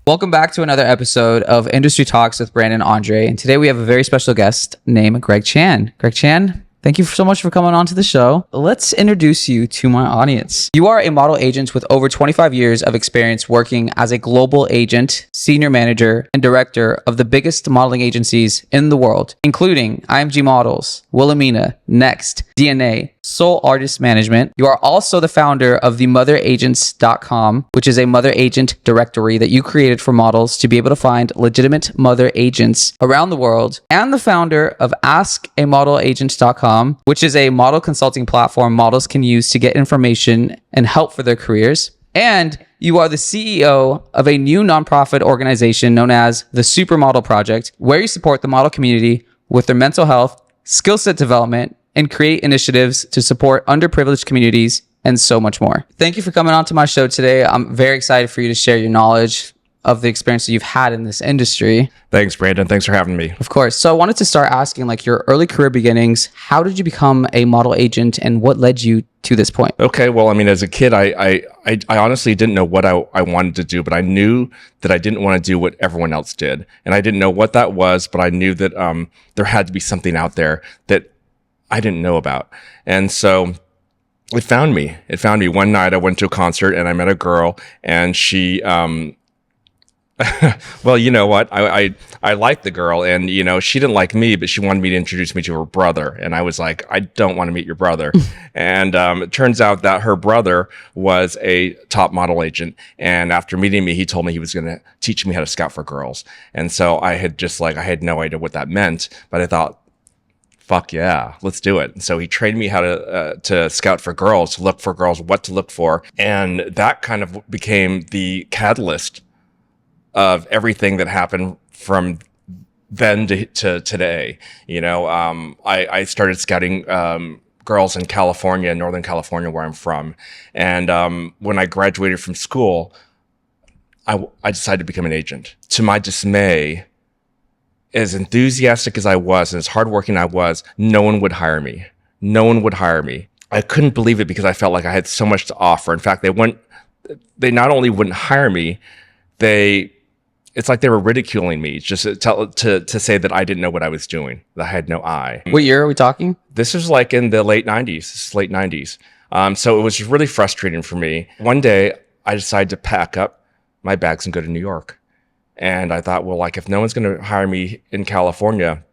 Welcome back to another episode of Industry Talks with Brandon and Andre. And today we have a very special guest named Greg Chan. Greg Chan, thank you so much for coming on to the show. Let's introduce you to my audience. You are a model agent with over 25 years of experience working as a global agent, senior manager, and director of the biggest modeling agencies in the world, including IMG Models, Wilhelmina, Next, DNA, Soul Artist Management. You are also the founder of the motheragents.com, which is a mother agent directory that you created for models to be able to find legitimate mother agents around the world, and the founder of askamodelagent.com, which is a model consulting platform models can use to get information and help for their careers. And you are the CEO of a new nonprofit organization known as the Supermodel Project, where you support the model community with their mental health, skill set development, and create initiatives to support underprivileged communities, and so much more. Thank you for coming on to my show today. I'm very excited for you to share your knowledge of the experience that you've had in this industry. Thanks, Brandon. Thanks for having me. Of course. So I wanted to start asking, like, your early career beginnings. How did you become a model agent, and what led you to this point? Okay, well, I mean, as a kid, I honestly didn't know what I wanted to do, but I knew that I didn't want to do what everyone else did. And I didn't know what that was, but I knew that there had to be something out there that I didn't know about. And so it found me. One night I went to a concert and I met a girl, and she, well, you know what? I liked the girl, and, you know, she didn't like me, but she wanted me to introduce me to her brother. And I was like, I don't want to meet your brother. And it turns out that her brother was a top model agent. And after meeting me, he told me he was going to teach me how to scout for girls. And so I had no idea what that meant, but I thought, fuck yeah, let's do it. And so he trained me how to scout for girls, to look for girls, what to look for. And that kind of became the catalyst of everything that happened from then to today. You know, I started scouting girls in California, Northern California, where I'm from. And when I graduated from school, I decided to become an agent. To my dismay, as enthusiastic as I was and as hardworking I was, no one would hire me. I couldn't believe it because I felt like I had so much to offer. In fact, they not only wouldn't hire me, it's like they were ridiculing me just to say that I didn't know what I was doing, that I had no eye. What year are we talking? This was like in the late 90s. So it was really frustrating for me. One day I decided to pack up my bags and go to New York. And I thought, well, like, if no one's going to hire me in California,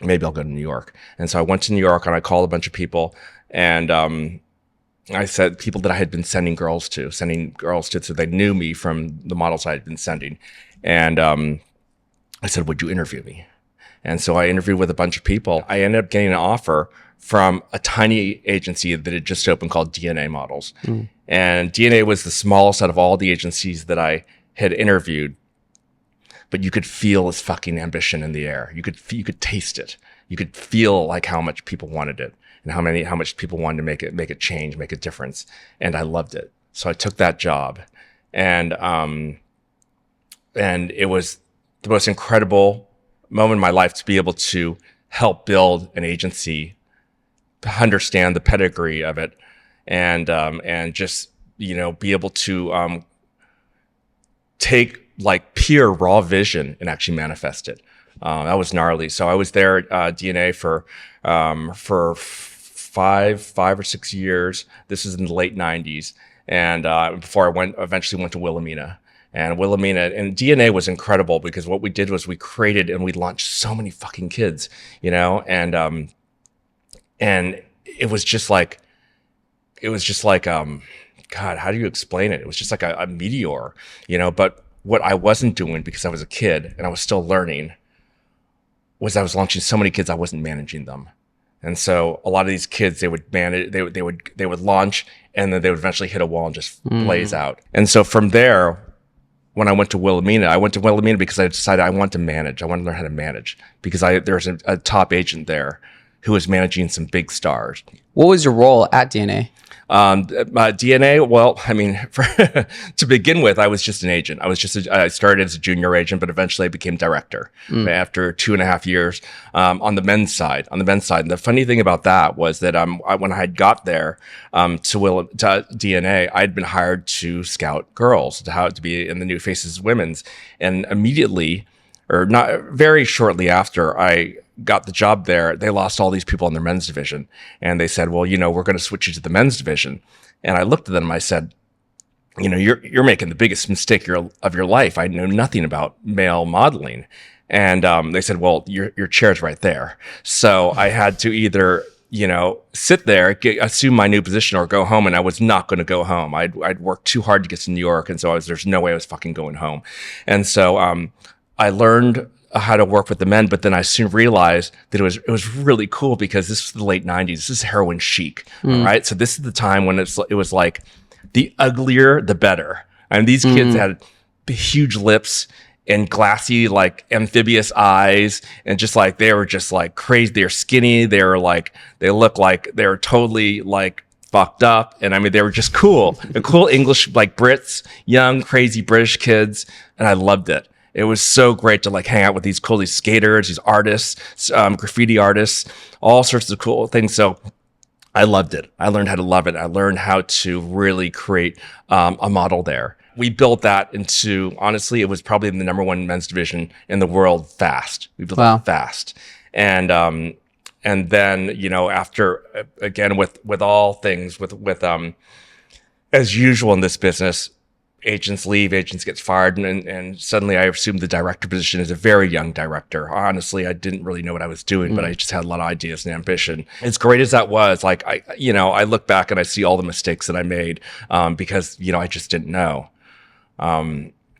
maybe I'll go to New York. And so I went to New York and I called a bunch of people, and I said people that I had been sending girls to, so they knew me from the models I had been sending. And I said, would you interview me? And so I interviewed with a bunch of people. I ended up getting an offer from a tiny agency that had just opened called DNA Models. And DNA was the smallest out of all the agencies that I had interviewed. But you could feel this fucking ambition in the air. You could taste it. You could feel like how much people wanted it, and how much people wanted to make it change, make a difference. And I loved it. So I took that job, and it was the most incredible moment in my life to be able to help build an agency, to understand the pedigree of it, and just, you know, be able to take like pure raw vision and actually manifest it. That was gnarly. So I was there at DNA for 5 or 6 years. This is in the late 90s. And before I eventually went to Wilhelmina. And DNA was incredible because what we did was we created and we launched so many fucking kids, you know, and it was just like, God, how do you explain it? It was just like a meteor, you know. But what I wasn't doing, because I was a kid and I was still learning, was I was launching so many kids, I wasn't managing them. And so a lot of these kids, they would launch, and then they would eventually hit a wall and just blaze out. And so from there, when I went to Wilhelmina because I decided I want to manage. I want to learn how to manage because there's a top agent there who was managing some big stars. What was your role at DNA? DNA, well, I mean, to begin with, I was just an agent. I started as a junior agent, but eventually I became director after 2.5 years on the men's side. And the funny thing about that was that when I had got there to DNA, I'd been hired to scout girls, to be in the New Faces Women's. And immediately, or not very shortly after I got the job there, they lost all these people in their men's division. And they said, well, we're going to switch you to the men's division. And I looked at them and I said, you're making the biggest mistake of your life. I know nothing about male modeling. And they said, well, your chair's right there. So I had to either, sit there, assume my new position, or go home. And I was not going to go home. I'd worked too hard to get to New York. And so there's no way I was fucking going home. And so I learned how to work with the men, but then I soon realized that it was really cool because this was the late 90s. This is heroin chic, all right? So this is the time when it was like the uglier, the better. And these kids had huge lips and glassy, like amphibious eyes, and just like they were just like crazy. They're skinny. They look like they're totally like fucked up. And I mean, they were just cool. The cool English, like Brits, young, crazy British kids. And I loved it. It was so great to like hang out with these skaters, these artists, graffiti artists, all sorts of cool things. So I loved it. I learned how to love it. I learned how to really create a model there. We built that into, honestly, it was probably the number one men's division in the world fast. We built it fast. And then, after, again, with all things, with as usual in this business, agents leave, agents get fired, and suddenly I assumed the director position as a very young director. Honestly, I didn't really know what I was doing, but I just had a lot of ideas and ambition. As great as that was, like I look back and I see all the mistakes that I made because I just didn't know.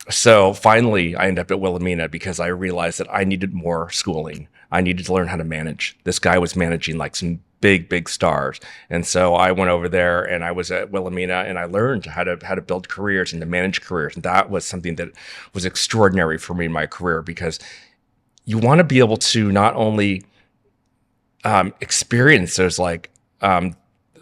So finally, I ended up at Wilhelmina because I realized that I needed more schooling. I needed to learn how to manage. This guy was managing like some big stars. And so I went over there and I was at Wilhelmina and I learned how to build careers and to manage careers. And that was something that was extraordinary for me in my career, because you want to be able to not only experience those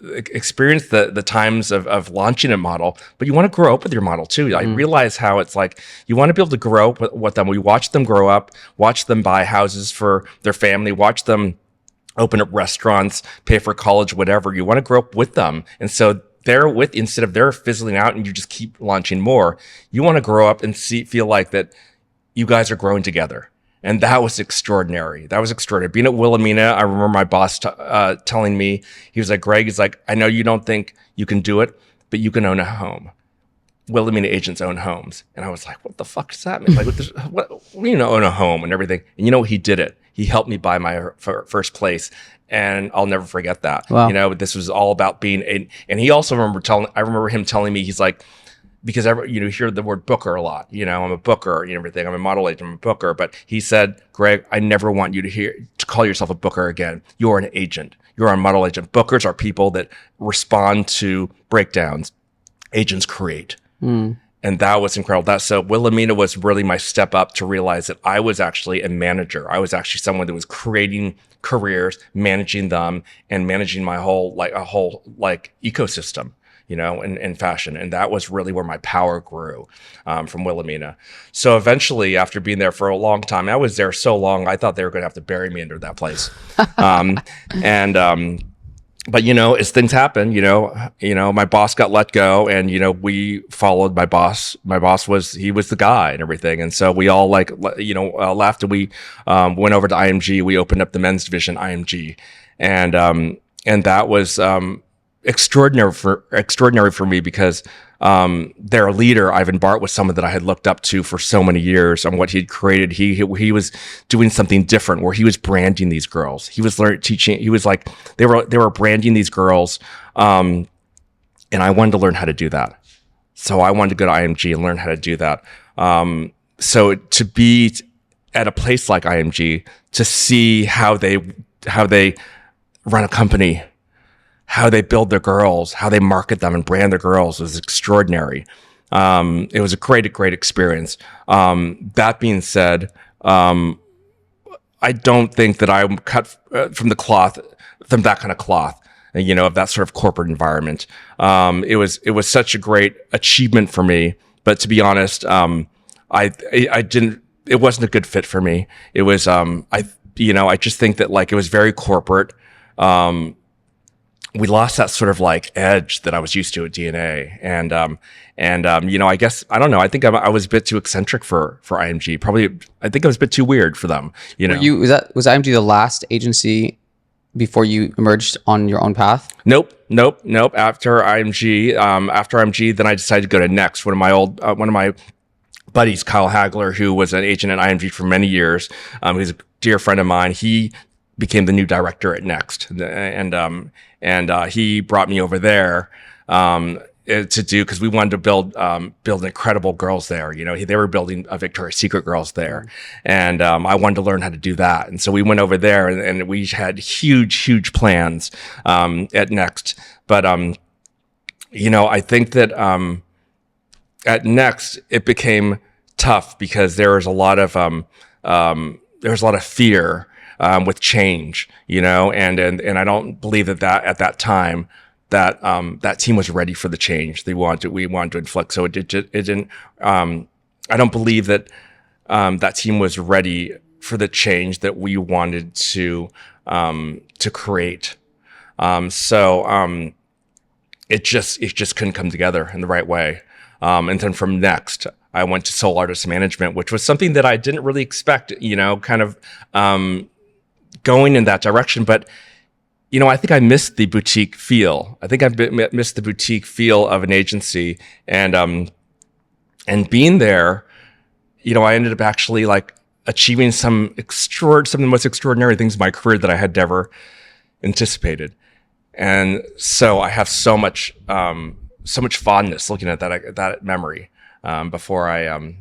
experience the times of launching a model, but you want to grow up with your model too. I realize how it's like you want to be able to grow up with them. We watch them grow up, watch them buy houses for their family, watch them open up restaurants, pay for college, whatever. You want to grow up with them. And so instead of they're fizzling out and you just keep launching more, you want to grow up and feel like that you guys are growing together. And that was extraordinary. Being at Wilhelmina, I remember my boss telling me, he was like, Greg, he's like, I know you don't think you can do it, but you can own a home. Wilhelmina agents own homes. And I was like, what the fuck does that mean? Like, own a home and everything. And he did it. He helped me buy my first place. And I'll never forget that. Wow. This was all about being and he also I remember him telling me, he's like, because you hear the word booker a lot, I'm a booker and everything. I'm a model agent, I'm a booker. But he said, Greg, I never want you to call yourself a booker again. You're an agent. You're a model agent. Bookers are people that respond to breakdowns. Agents create. And that was incredible. So Wilhelmina was really my step up to realize that I was actually a manager. I was actually someone that was creating careers, managing them, and managing my whole ecosystem, in fashion. And that was really where my power grew from Wilhelmina. So eventually, after being there for a long time, I was there so long, I thought they were going to have to bury me under that place. But as things happen, my boss got let go, and we followed my boss. My boss he was the guy and everything, and so we all left, and we went over to IMG. We opened up the men's division, IMG, and that was extraordinary for me because their leader, Ivan Bart, was someone that I had looked up to for so many years on what he'd created. He was doing something different where he was branding these girls. He was teaching. He was like, they were branding these girls. And I wanted to learn how to do that. So I wanted to go to IMG and learn how to do that. So to be at a place like IMG, to see how they run a company, how they build their girls, how they market them and brand their girls was extraordinary. It was a great experience. That being said, I don't think that I'm cut from that kind of cloth, of that sort of corporate environment. It was such a great achievement for me, but to be honest, I didn't. It wasn't a good fit for me. It was I just think that like it was very corporate. We lost that sort of like edge that I was used to at DNA. I guess, I don't know. I think I was a bit too eccentric for IMG. Probably, I think I was a bit too weird for them, Was IMG the last agency before you emerged on your own path? Nope. After IMG, then I decided to go to Next. One of my buddies, Kyle Hagler, who was an agent at IMG for many years. He's a dear friend of mine. He became the new director at Next, and he brought me over there to do, because we wanted to build incredible girls there. They were building a Victoria's Secret girls there, and I wanted to learn how to do that. And so we went over there, and we had huge plans at Next. But I think that at Next it became tough because there was a lot of fear with change, and I don't believe that at that time that team was ready for the change we wanted to inflict. So it didn't. I don't believe that that team was ready for the change that we wanted to create. It just couldn't come together in the right way. And then from Next, I went to Soul Artist Management, which was something that I didn't really expect, kind of going in that direction. But, I think I missed the boutique feel. I think I missed the boutique feel of an agency. And being there, I ended up actually like achieving some of the most extraordinary things in my career that I had never anticipated. And so I have so much fondness looking at that memory before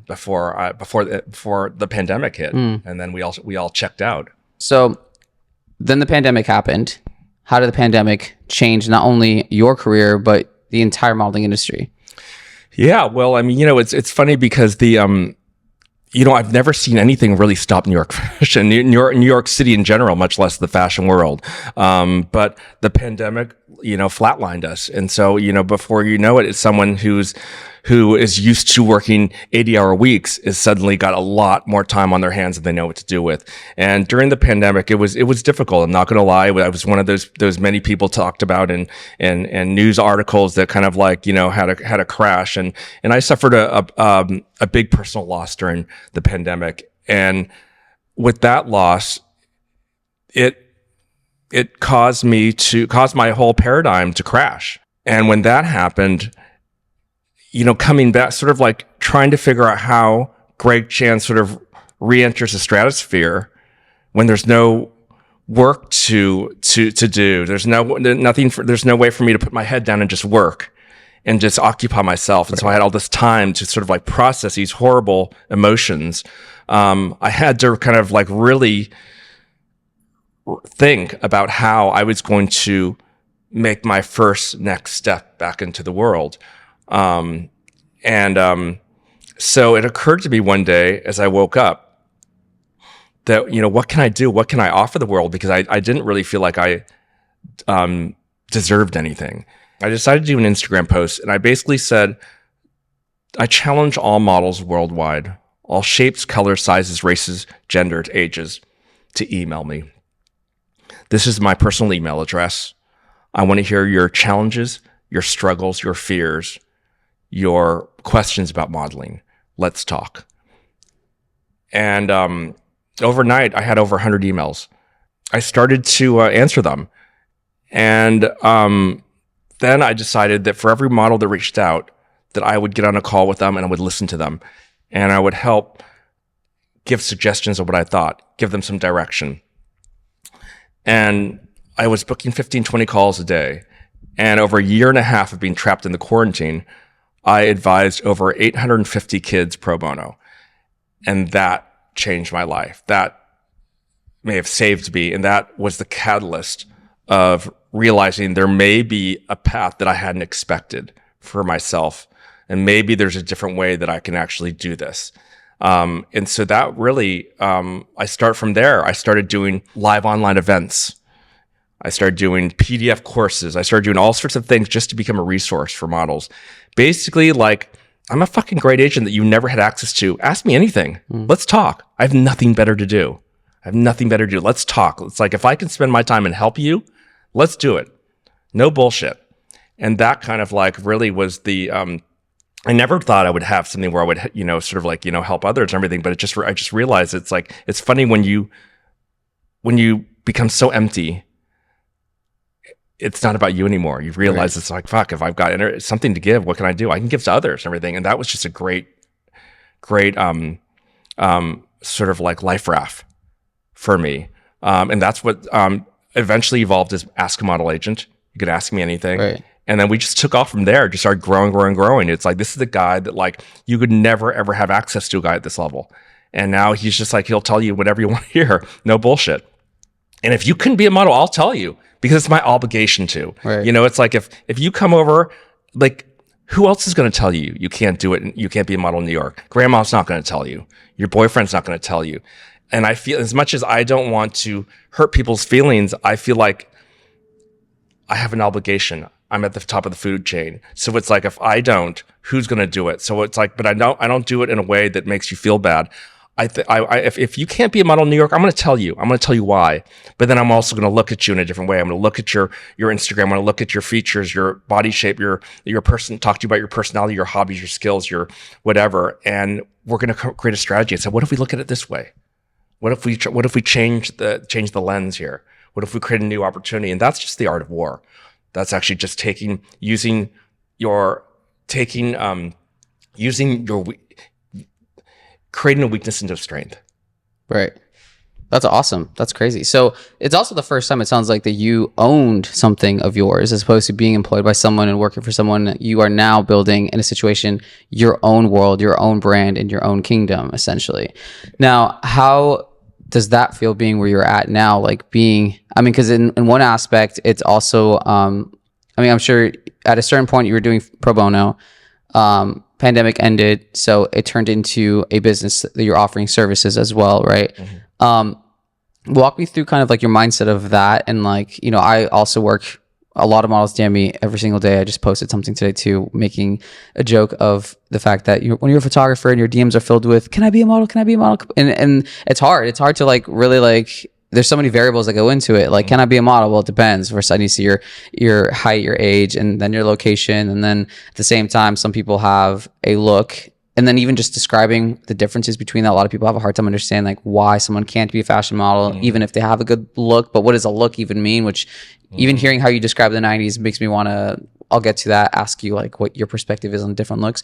the pandemic hit, and then we all checked out. So then the pandemic happened. How did the pandemic change not only your career but the entire modeling industry? Yeah, well, I mean, it's funny because I've never seen anything really stop New York fashion, New York City in general, much less the fashion world. But the pandemic, flatlined us. And so, before you know it, it's someone who is used to working 80-hour weeks is suddenly got a lot more time on their hands than they know what to do with. And during the pandemic, it was difficult. I'm not going to lie. I was one of those many people talked about in news articles that kind of like, had a crash. And I suffered a big personal loss during the pandemic. And with that loss, it caused my whole paradigm to crash. And when that happened, coming back, sort of like trying to figure out how Greg Chan sort of re-enters the stratosphere when there's no work to do. There's no way for me to put my head down and just work and just occupy myself. And so I had all this time to sort of like process these horrible emotions. I had to kind of like really think about how I was going to make my first next step back into the world. So it occurred to me one day as I woke up that, what can I do? What can I offer the world? Because I didn't really feel like I deserved anything. I decided to do an Instagram post, and I basically said, I challenge all models worldwide, all shapes, colors, sizes, races, genders, ages, to email me. This is my personal email address. I want to hear your challenges, your struggles, your fears, your questions about modeling. Let's talk. And overnight, I had over 100 emails. I started to answer them. And then I decided that for every model that reached out, that I would get on a call with them and I would listen to them. And I would help give suggestions of what I thought, give them some direction. And I was booking 15, 20 calls a day. And over a year and a half of being trapped in the quarantine, I advised over 850 kids pro bono. And that changed my life. That may have saved me. And that was the catalyst of realizing there may be a path that I hadn't expected for myself. And maybe there's a different way that I can actually do this. And so that really, I start from there. I started doing live online events. I started doing PDF courses. I started doing all sorts of things just to become a resource for models. Basically, like, I'm a fucking great agent that you never had access to. Ask me anything. Let's talk. I have nothing better to do. Let's talk. It's like, if I can spend my time and help you, let's do it. No bullshit. And that kind of like really was the, I never thought I would have something where I would, sort of like, help others and everything. But I just realized it's like, it's funny when you become so empty, it's not about you anymore. You realize It's like, fuck, if I've got something to give, what can I do? I can give to others and everything. And that was just a great, sort of like life raft for me. And that's what, eventually evolved as Ask a Model Agent. You could ask me anything. Right. And then we just took off from there, just started growing. It's like, this is the guy that like, you could never, ever have access to a guy at this level. And now he's just like, he'll tell you whatever you want to hear. No bullshit. And if you couldn't be a model, I'll tell you, because it's my obligation to. Right. It's like, if you come over, like, who else is going to tell you you can't do it and you can't be a model in New York? Grandma's not going to tell you. Your boyfriend's not going to tell you. And I feel, as much as I don't want to hurt people's feelings, I feel like I have an obligation. I'm at the top of the food chain. So it's like, if I don't, who's going to do it? So it's like, but I don't do it in a way that makes you feel bad. If you can't be a model in New York, I'm going to tell you. I'm going to tell you why. But then I'm also going to look at you in a different way. I'm going to look at your Instagram. I'm going to look at your features, your body shape, your person, talk to you about your personality, your hobbies, your skills, your whatever. And we're going to create a strategy and say, what if we look at it this way? What if we change the lens here? What if we create a new opportunity? And that's just the art of war. That's actually just using your creating a weakness into strength. Right. That's awesome. That's crazy. So it's also the first time it sounds like that you owned something of yours, as opposed to being employed by someone and working for someone. You are now building, in a situation, your own world, your own brand, and your own kingdom, essentially. Now, how does that feel, being where you're at now? Like because in one aspect, it's also, I'm sure at a certain point you were doing pro bono, pandemic ended, so it turned into a business that you're offering services as well, right? Walk me through kind of like your mindset of that. And like, I also work, a lot of models DM me every single day. I just posted something today too, making a joke of the fact that when you're a photographer and your DMs are filled with, can I be a model? Can I be a model? And it's hard to like really like, there's so many variables that go into it. Like, can I be a model? Well, it depends. First, I need to see your height, your age, and then your location. And then at the same time, some people have a look. And then even just describing the differences between that, a lot of people have a hard time understanding like why someone can't be a fashion model, even if they have a good look. But what does a look even mean? Which even hearing how you describe the 90s makes me want to, I'll get to that, ask you like what your perspective is on different looks.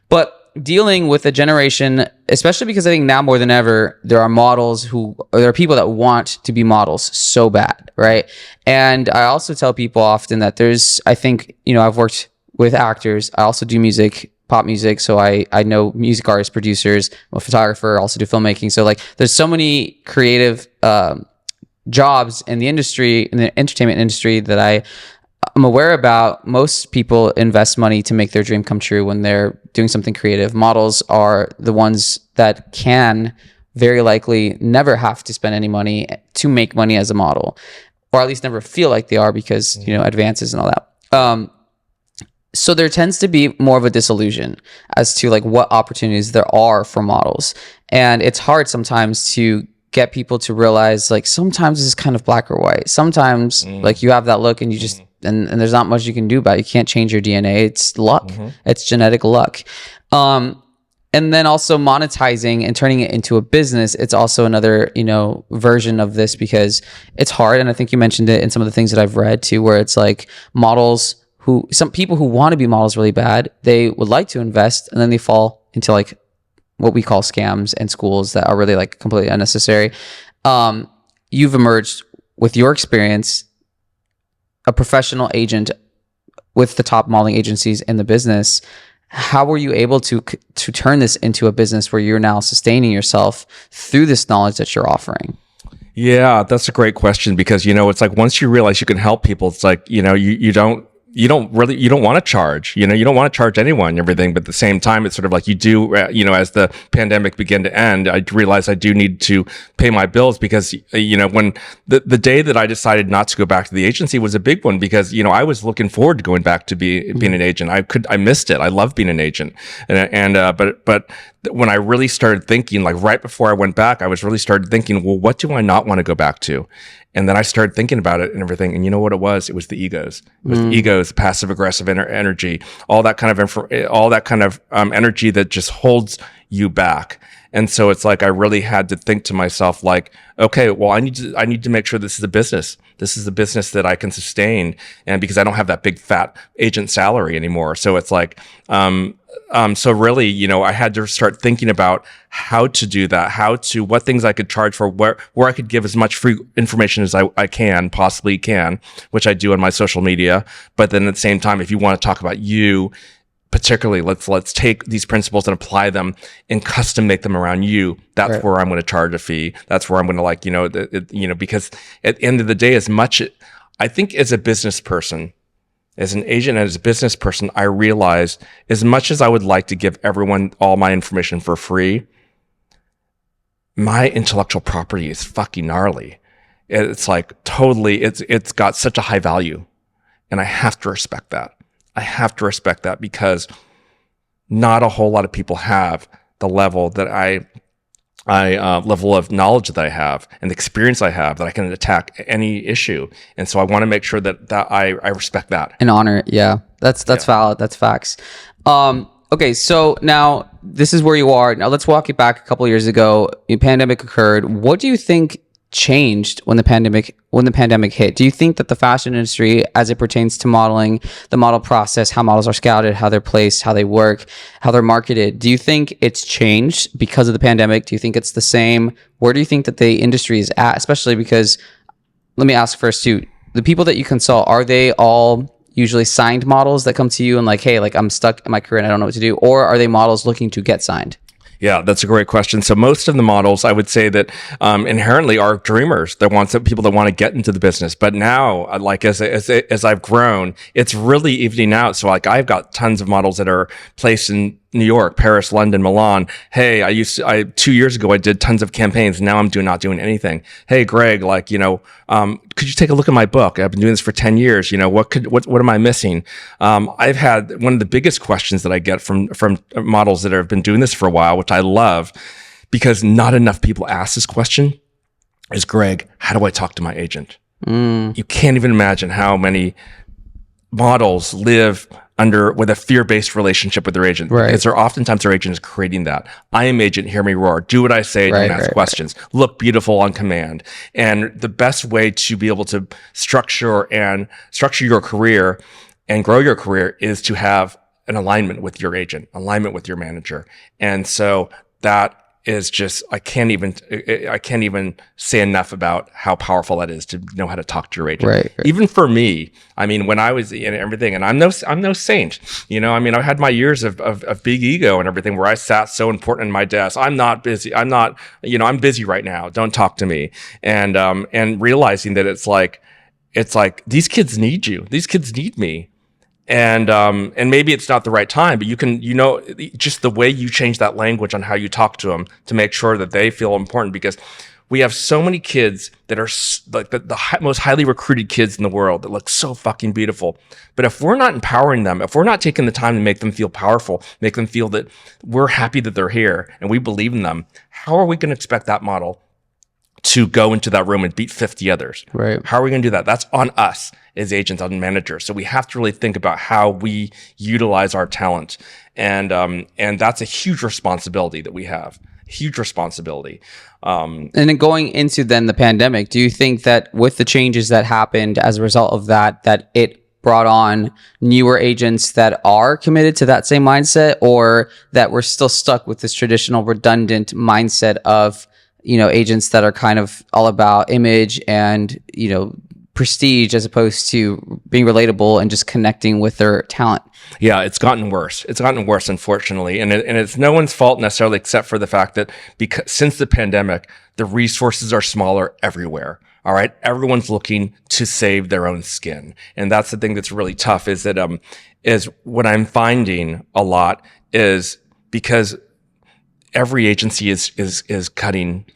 But dealing with a generation, especially because I think now more than ever, there are people that want to be models so bad, right? And I also tell people often that I think, I've worked with actors. I also do music, pop music. So I know music artists, producers. I'm a photographer, also do filmmaking. So like there's so many creative jobs in the industry, in the entertainment industry, that I'm aware about. Most people invest money to make their dream come true when they're doing something creative. Models are the ones that can very likely never have to spend any money to make money as a model, or at least never feel like they are, because, advances and all that. So there tends to be more of a disillusion as to like what opportunities there are for models. And it's hard sometimes to get people to realize like sometimes it's kind of black or white. Sometimes like you have that look and you just, and there's not much you can do about it. You can't change your DNA. It's luck. It's genetic luck. And then also monetizing and turning it into a business. It's also another, version of this, because it's hard. And I think you mentioned it in some of the things that I've read too, where it's like some people who want to be models really bad, they would like to invest, and then they fall into like what we call scams and schools that are really like completely unnecessary. You've emerged with your experience, a professional agent with the top modeling agencies in the business. How were you able to turn this into a business where you're now sustaining yourself through this knowledge that you're offering? Yeah, that's a great question, because, it's like once you realize you can help people, it's like, you don't you don't want to charge, you don't want to charge anyone and everything. But at the same time, it's sort of like you do, as the pandemic began to end, I realized I do need to pay my bills because, when the day that I decided not to go back to the agency was a big one because, I was looking forward to going back to being an agent. I missed it. I love being an agent. But when I really started thinking, like right before I went back, I was really started thinking, well, what do I not want to go back to? And then I started thinking about it and everything. And you know what it was? It was the egos. It was the egos, passive aggressive energy, all that kind of energy that just holds you back. And so it's like I really had to think to myself, like, okay, well, I need to make sure this is a business. This is a business that I can sustain, and because I don't have that big fat agent salary anymore. So it's like, so really, I had to start thinking about how to do that, what things I could charge for, where I could give as much free information as I possibly can, which I do on my social media. But then at the same time, if you want to talk about you, particularly, let's take these principles and apply them and custom make them around you. That's right. Where I'm going to charge a fee. That's where I'm going to because at the end of the day, I think as a business person, as an agent and as a business person, I realize as much as I would like to give everyone all my information for free, my intellectual property is fucking gnarly. It's like totally, it's got such a high value, and I have to respect that. I have to respect that because not a whole lot of people have the level that level of knowledge that I have and the experience I have that I can attack any issue. And so I want to make sure that I respect that and honor it. Yeah, that's valid. That's facts. Okay, so now this is where you are now. Let's walk it back a couple of years ago. The pandemic occurred. What do you think changed when the pandemic hit? Do you think that the fashion industry, as it pertains to modeling, the model process, how models are scouted, how they're placed, how they work, how they're marketed, do you think it's changed because of the pandemic? Do you think it's the same? Where do you think that the industry is at? Especially because, let me ask first too, the people that you consult, are they all usually signed models that come to you and like, hey, like I'm stuck in my career and I don't know what to do? Or are they models looking to get signed? Yeah, that's a great question. So most of the models, I would say that inherently are dreamers. They want some people that want to get into the business. But now, like as I've grown, it's really evening out. So like I've got tons of models that are placed in New York, Paris, London, Milan. Hey, 2 years ago, I did tons of campaigns. Now I'm not doing anything. Hey, Greg, could you take a look at my book? I've been doing this for 10 years. What am I missing? I've had one of the biggest questions that I get from models that have been doing this for a while, which I love because not enough people ask this question, is, Greg, how do I talk to my agent? You can't even imagine how many models live with a fear-based relationship with their agent. Right. Because oftentimes their agent is creating that. I am agent, hear me roar. Do what I say, don't ask questions. Right. Look beautiful on command. And the best way to be able to structure your career and grow your career is to have an alignment with your agent, alignment with your manager. And so that is just, I can't even say enough about how powerful that is to know how to talk to your agent. Right. Even for me, I mean, when I was in everything, and I'm no saint, I had my years of big ego and everything where I sat so important in my desk. I'm not busy. I'm busy right now. Don't talk to me. And realizing that it's like, these kids need you. These kids need me. And maybe it's not the right time, but you can, just the way you change that language on how you talk to them to make sure that they feel important, because we have so many kids that are like the most highly recruited kids in the world that look so fucking beautiful. But if we're not empowering them, if we're not taking the time to make them feel powerful, make them feel that we're happy that they're here and we believe in them, how are we going to expect that model to go into that room and beat 50 others? Right. How are we going to do that? That's on us as agents, on managers. So we have to really think about how we utilize our talent. And that's a huge responsibility that we have. Huge responsibility. And then going into then the pandemic, do you think that with the changes that happened as a result of that it brought on newer agents that are committed to that same mindset, or that we're still stuck with this traditional redundant mindset of, agents that are kind of all about image and, prestige as opposed to being relatable and just connecting with their talent? Yeah, it's gotten worse. It's gotten worse, unfortunately. And it's no one's fault necessarily, except for the fact that since the pandemic, the resources are smaller everywhere. All right. Everyone's looking to save their own skin. And that's the thing that's really tough is that, is what I'm finding a lot is because every agency is cutting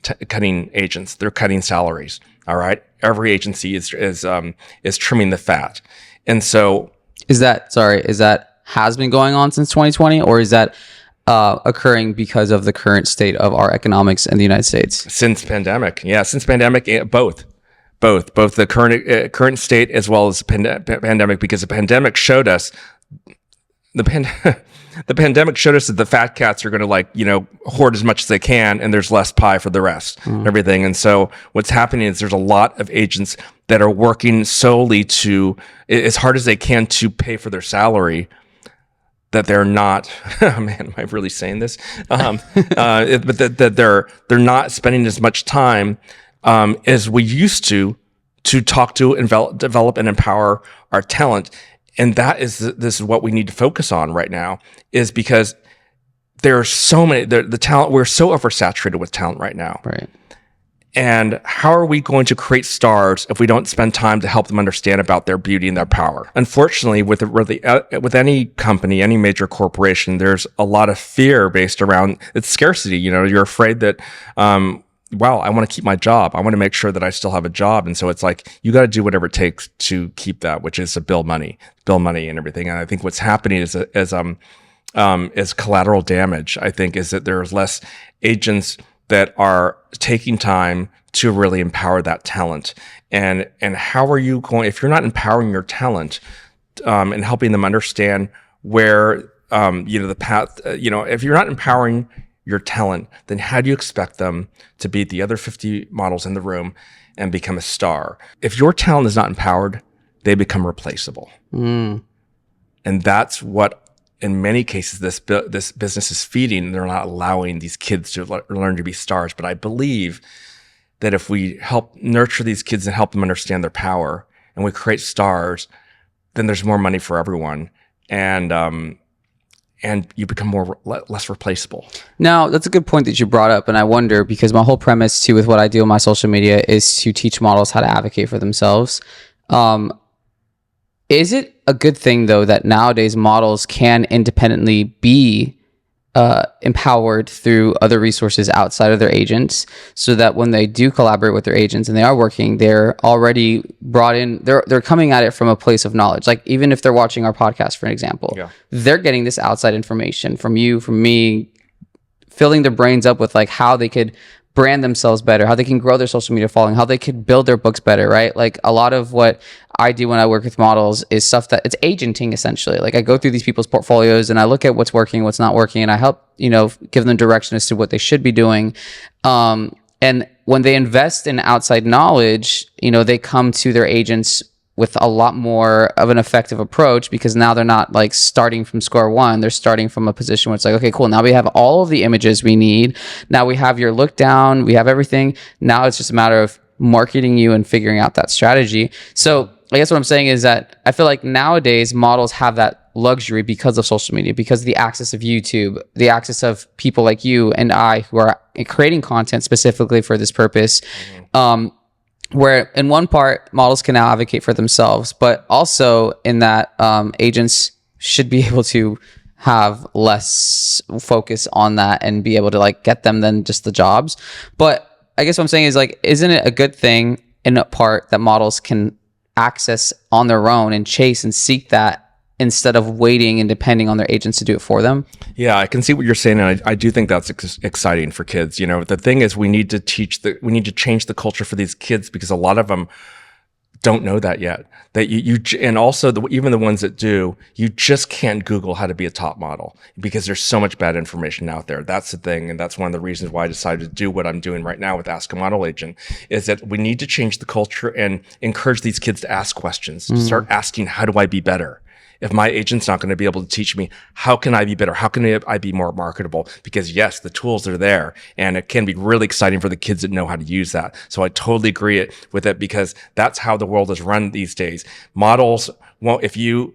agents. They're cutting salaries. All right. Every agency is trimming the fat. And so Is that has been going on since 2020, or is that occurring because of the current state of our economics in the United States? since pandemic, both the current state as well as the pandemic, because the pandemic showed us the pandemic showed us that the fat cats are going to hoard as much as they can, and there's less pie for the rest and everything. And so what's happening is there's a lot of agents that are working solely to, as hard as they can, to pay for their salary, that they're not, oh man, am I really saying this? But that they're not spending as much time as we used to talk to and develop and empower our talent. And this is what we need to focus on right now, is because there are so many, the talent, we're so oversaturated with talent right now. Right. And how are we going to create stars if we don't spend time to help them understand about their beauty and their power? Unfortunately, with any company, any major corporation, there's a lot of fear based around its scarcity. You're afraid that, wow, I want to keep my job. I want to make sure that I still have a job. And so it's like, you got to do whatever it takes to keep that, which is to build money and everything. And I think what's happening is collateral damage. I think is that there's less agents that are taking time to really empower that talent. And how are you going, if you're not empowering your talent, and helping them understand where, the path, if you're not empowering your talent, then how do you expect them to beat the other 50 models in the room and become a star? If your talent is not empowered, they become replaceable. And that's what, in many cases, this business is feeding. They're not allowing these kids to learn to be stars. But I believe that if we help nurture these kids and help them understand their power, and we create stars, then there's more money for everyone. And you become less replaceable. Now, that's a good point that you brought up. And I wonder, because my whole premise too with what I do on my social media is to teach models how to advocate for themselves. Is it a good thing, though, that nowadays models can independently be empowered through other resources outside of their agents, so that when they do collaborate with their agents and they are working, they're already brought in, they're coming at it from a place of knowledge. Like, even if they're watching our podcast, for an example, they're getting this outside information from you, from me, filling their brains up with how they could brand themselves better, how they can grow their social media following, how they could build their books better, right? Like, a lot of what I do when I work with models is stuff that it's agenting, essentially. Like, I go through these people's portfolios and I look at what's working, what's not working, and I help, give them direction as to what they should be doing. And when they invest in outside knowledge, they come to their agents with a lot more of an effective approach, because now they're not starting from square one. They're starting from a position where it's like, okay, cool. Now we have all of the images we need. Now we have your look down. We have everything. Now it's just a matter of marketing you and figuring out that strategy. So I guess what I'm saying is that I feel like nowadays models have that luxury because of social media, because of the access of YouTube, the access of people like you and I who are creating content specifically for this purpose. Where in one part, models can now advocate for themselves, but also in that agents should be able to have less focus on that and be able to get them than just the jobs. But I guess what I'm saying is isn't it a good thing in a part that models can access on their own and chase and seek that, instead of waiting and depending on their agents to do it for them? Yeah, I can see what you're saying, and I do think that's exciting for kids. The thing is, we need to change the culture for these kids, because a lot of them don't know that yet. That and also even the ones that do, you just can't Google how to be a top model, because there's so much bad information out there. That's the thing, and that's one of the reasons why I decided to do what I'm doing right now with Ask a Model Agent, is that we need to change the culture and encourage these kids to ask questions, to start asking, how do I be better? If my agent's not going to be able to teach me, how can I be better? How can I be more marketable? Because yes, the tools are there, and it can be really exciting for the kids that know how to use that. So I totally agree with it, because that's how the world is run these days. Models, well, if you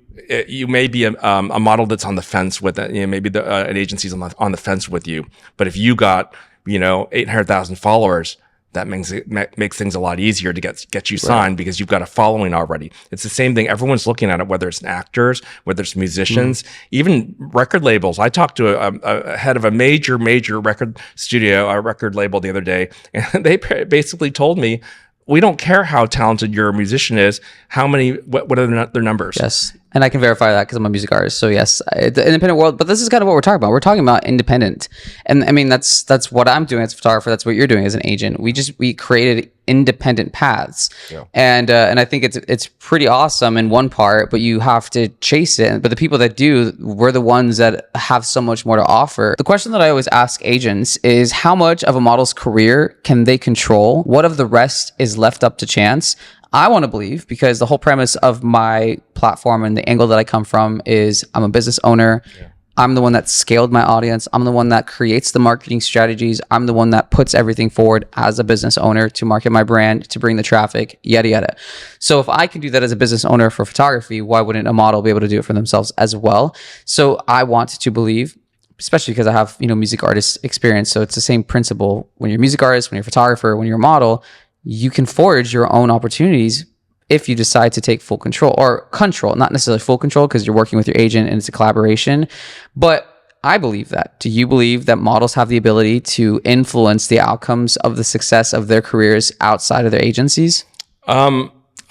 may be a model that's on the fence with it, maybe an agency's on the fence with you, but if you got 800,000 followers, that makes things a lot easier to get you signed because you've got a following already. It's the same thing. Everyone's looking at it, whether it's actors, whether it's musicians, even record labels. I talked to a head of a major record studio, a record label the other day, and they basically told me, we don't care how talented your musician is. What are their numbers? Yes. And I can verify that because I'm a music artist. So yes, the independent world, but this is kind of what we're talking about. We're talking about independent. And I mean, that's what I'm doing as a photographer. That's what you're doing as an agent. We created independent paths. Yeah. And I think it's pretty awesome in one part, but you have to chase it. But the people that do, we're the ones that have so much more to offer. The question that I always ask agents is, how much of a model's career can they control? What of the rest is left up to chance? I want to believe, because the whole premise of my platform and the angle that I come from is I'm a business owner. Yeah. I'm the one that scaled my audience. I'm the one that creates the marketing strategies. I'm the one that puts everything forward as a business owner to market my brand, to bring the traffic, yada, yada. So if I can do that as a business owner for photography, why wouldn't a model be able to do it for themselves as well? So I want to believe, especially because I have, music artist experience. So it's the same principle. When you're a music artist, when you're a photographer, when you're a model, you can forge your own opportunities if you decide to take full control, or control, not necessarily full control because you're working with your agent and it's a collaboration. But I believe that. Do you believe that models have the ability to influence the outcomes of the success of their careers outside of their agencies?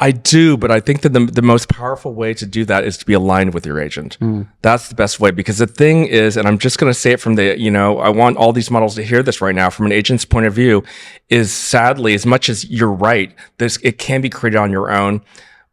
I do, but I think that the most powerful way to do that is to be aligned with your agent. That's the best way, because the thing is, and I'm just going to say it from I want all these models to hear this right now from an agent's point of view, is sadly, as much as you're right, it can be created on your own.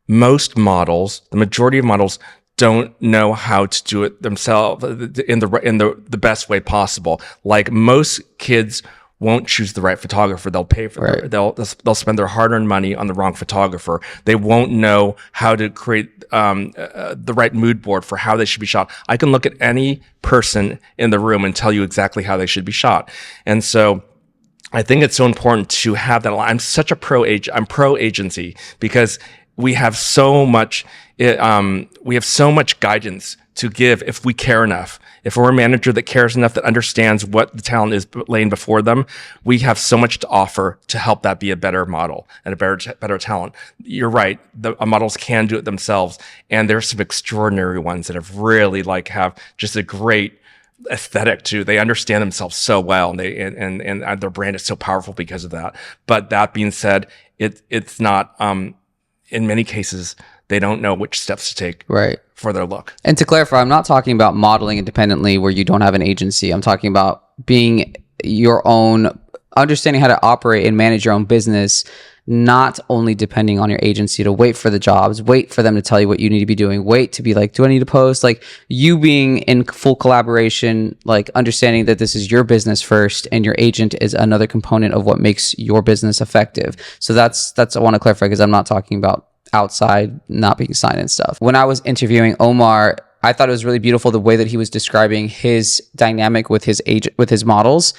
Most models, the majority of models, don't know how to do it themselves in the best way possible. Like, most kids won't choose the right photographer. They'll pay for they'll spend their hard-earned money on the wrong photographer. They won't know how to create the right mood board for how they should be shot. I can look at any person in the room and tell you exactly how they should be shot. And so I think it's so important to have that. I'm such a pro agency, because we have so much guidance to give if we care enough. If we're a manager that cares enough, that understands what the talent is laying before them, we have so much to offer to help that be a better model and a better talent. You're right. Models can do it themselves. And there's some extraordinary ones that have really have just a great aesthetic too. They understand themselves so well, and and their brand is so powerful because of that. But that being said, it's not, in many cases, they don't know which steps to take for their look. And to clarify, I'm not talking about modeling independently where you don't have an agency. I'm talking about being your own, understanding how to operate and manage your own business, not only depending on your agency to wait for the jobs, wait for them to tell you what you need to be doing, wait to be like, do I need to post? Like, you being in full collaboration, like understanding that this is your business first and your agent is another component of what makes your business effective. So that's I want to clarify, because I'm not talking about outside not being signed and stuff. When I was interviewing Omar, I thought it was really beautiful the way that he was describing his dynamic with his agent, with his models.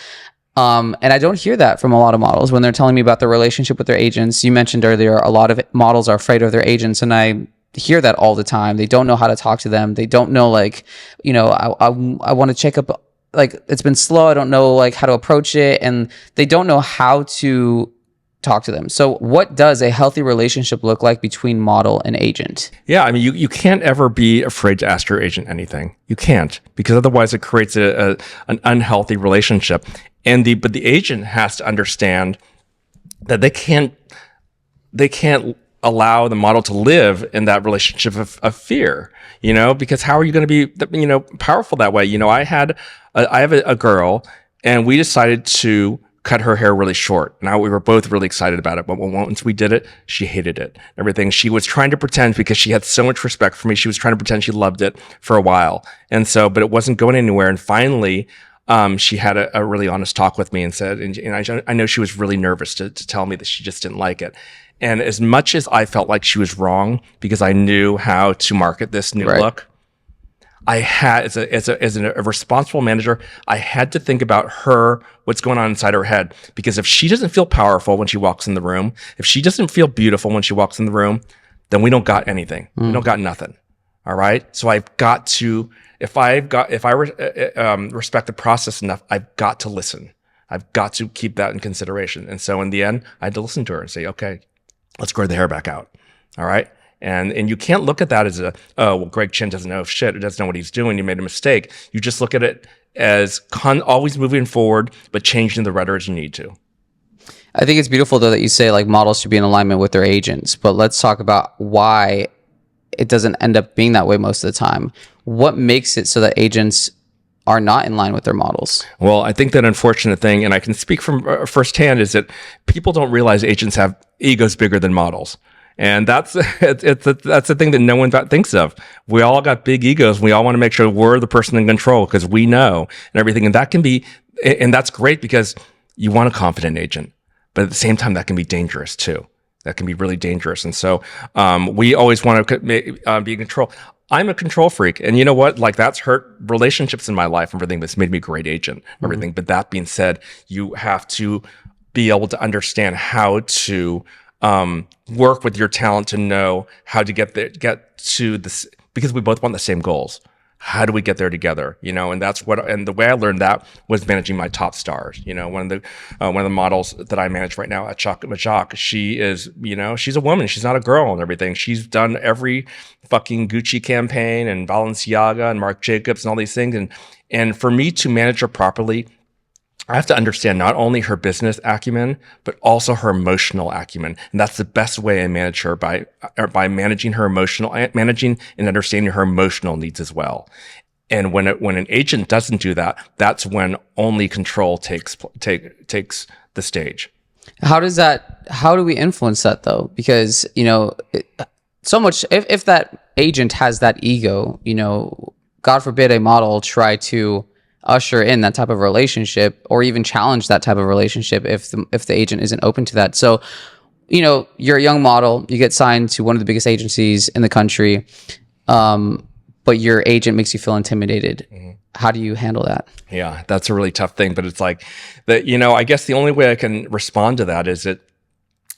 And I don't hear that from a lot of models when they're telling me about their relationship with their agents. You mentioned earlier, a lot of models are afraid of their agents, and I hear that all the time. They don't know how to talk to them. They don't know, I want to check up, it's been slow. I don't know how to approach it, and they don't know how to talk to them. So what does a healthy relationship look like between model and agent? Yeah, I mean, you can't ever be afraid to ask your agent anything. You can't, because otherwise it creates an unhealthy relationship. But the agent has to understand that they can't allow the model to live in that relationship of fear, because how are you going to be, powerful that way? I have a girl, and we decided to cut her hair really short. Now, we were both really excited about it, but once we did it, she hated it. Everything. She was trying to pretend, because she had so much respect for me. She was trying to pretend she loved it for a while. And so, but it wasn't going anywhere. And finally, she had a really honest talk with me and said, and I know she was really nervous to tell me that she just didn't like it. And as much as I felt like she was wrong, because I knew how to market this new look, I had, as a responsible manager, I had to think about what's going on inside her head. Because if she doesn't feel powerful when she walks in the room, if she doesn't feel beautiful when she walks in the room, then we don't got anything. We don't got nothing. All right. So I've got to, if I respect the process enough, I've got to listen. I've got to keep that in consideration. And so in the end, I had to listen to her and say, okay, let's grow the hair back out. All right. And you can't look at that as oh, well, Greg Chin doesn't know shit. He doesn't know what he's doing. You made a mistake. You just look at it as always moving forward, but changing the rudder as you need to. I think it's beautiful though that you say like models should be in alignment with their agents, but let's talk about why it doesn't end up being that way most of the time. What makes it so that agents are not in line with their models? Well, I think that unfortunate thing, and I can speak from firsthand, is that people don't realize agents have egos bigger than models. And that's the thing that no one thinks of. We all got big egos. We all want to make sure we're the person in control because we know and everything. And that can be, and that's great because you want a confident agent, but at the same time, that can be dangerous too. That can be really dangerous. And so, we always want to be in control. I'm a control freak. And you know what? Like that's hurt relationships in my life and everything. That's made me a great agent, everything. But that being said, you have to be able to understand how to, work with your talent to know how to get to this, because we both want the same goals. How do we get there together? And that's and the way I learned that was managing my top stars. One of the models that I manage right now at Chocolate, she is, she's a woman. She's not a girl and everything. She's done every fucking Gucci campaign and Balenciaga and Marc Jacobs and all these things. And for me to manage her properly, I have to understand not only her business acumen, but also her emotional acumen. And that's the best way I manage her by managing managing and understanding her emotional needs as well. And when an agent doesn't do that, that's when only control takes the stage. How do we influence that though? Because, so much, if that agent has that ego, God forbid a model try to usher in that type of relationship or even challenge that type of relationship if the agent isn't open to that. So, you're a young model, you get signed to one of the biggest agencies in the country, but your agent makes you feel intimidated. Mm-hmm. How do you handle that? Yeah, that's a really tough thing, but it's like that, I guess the only way I can respond to that is that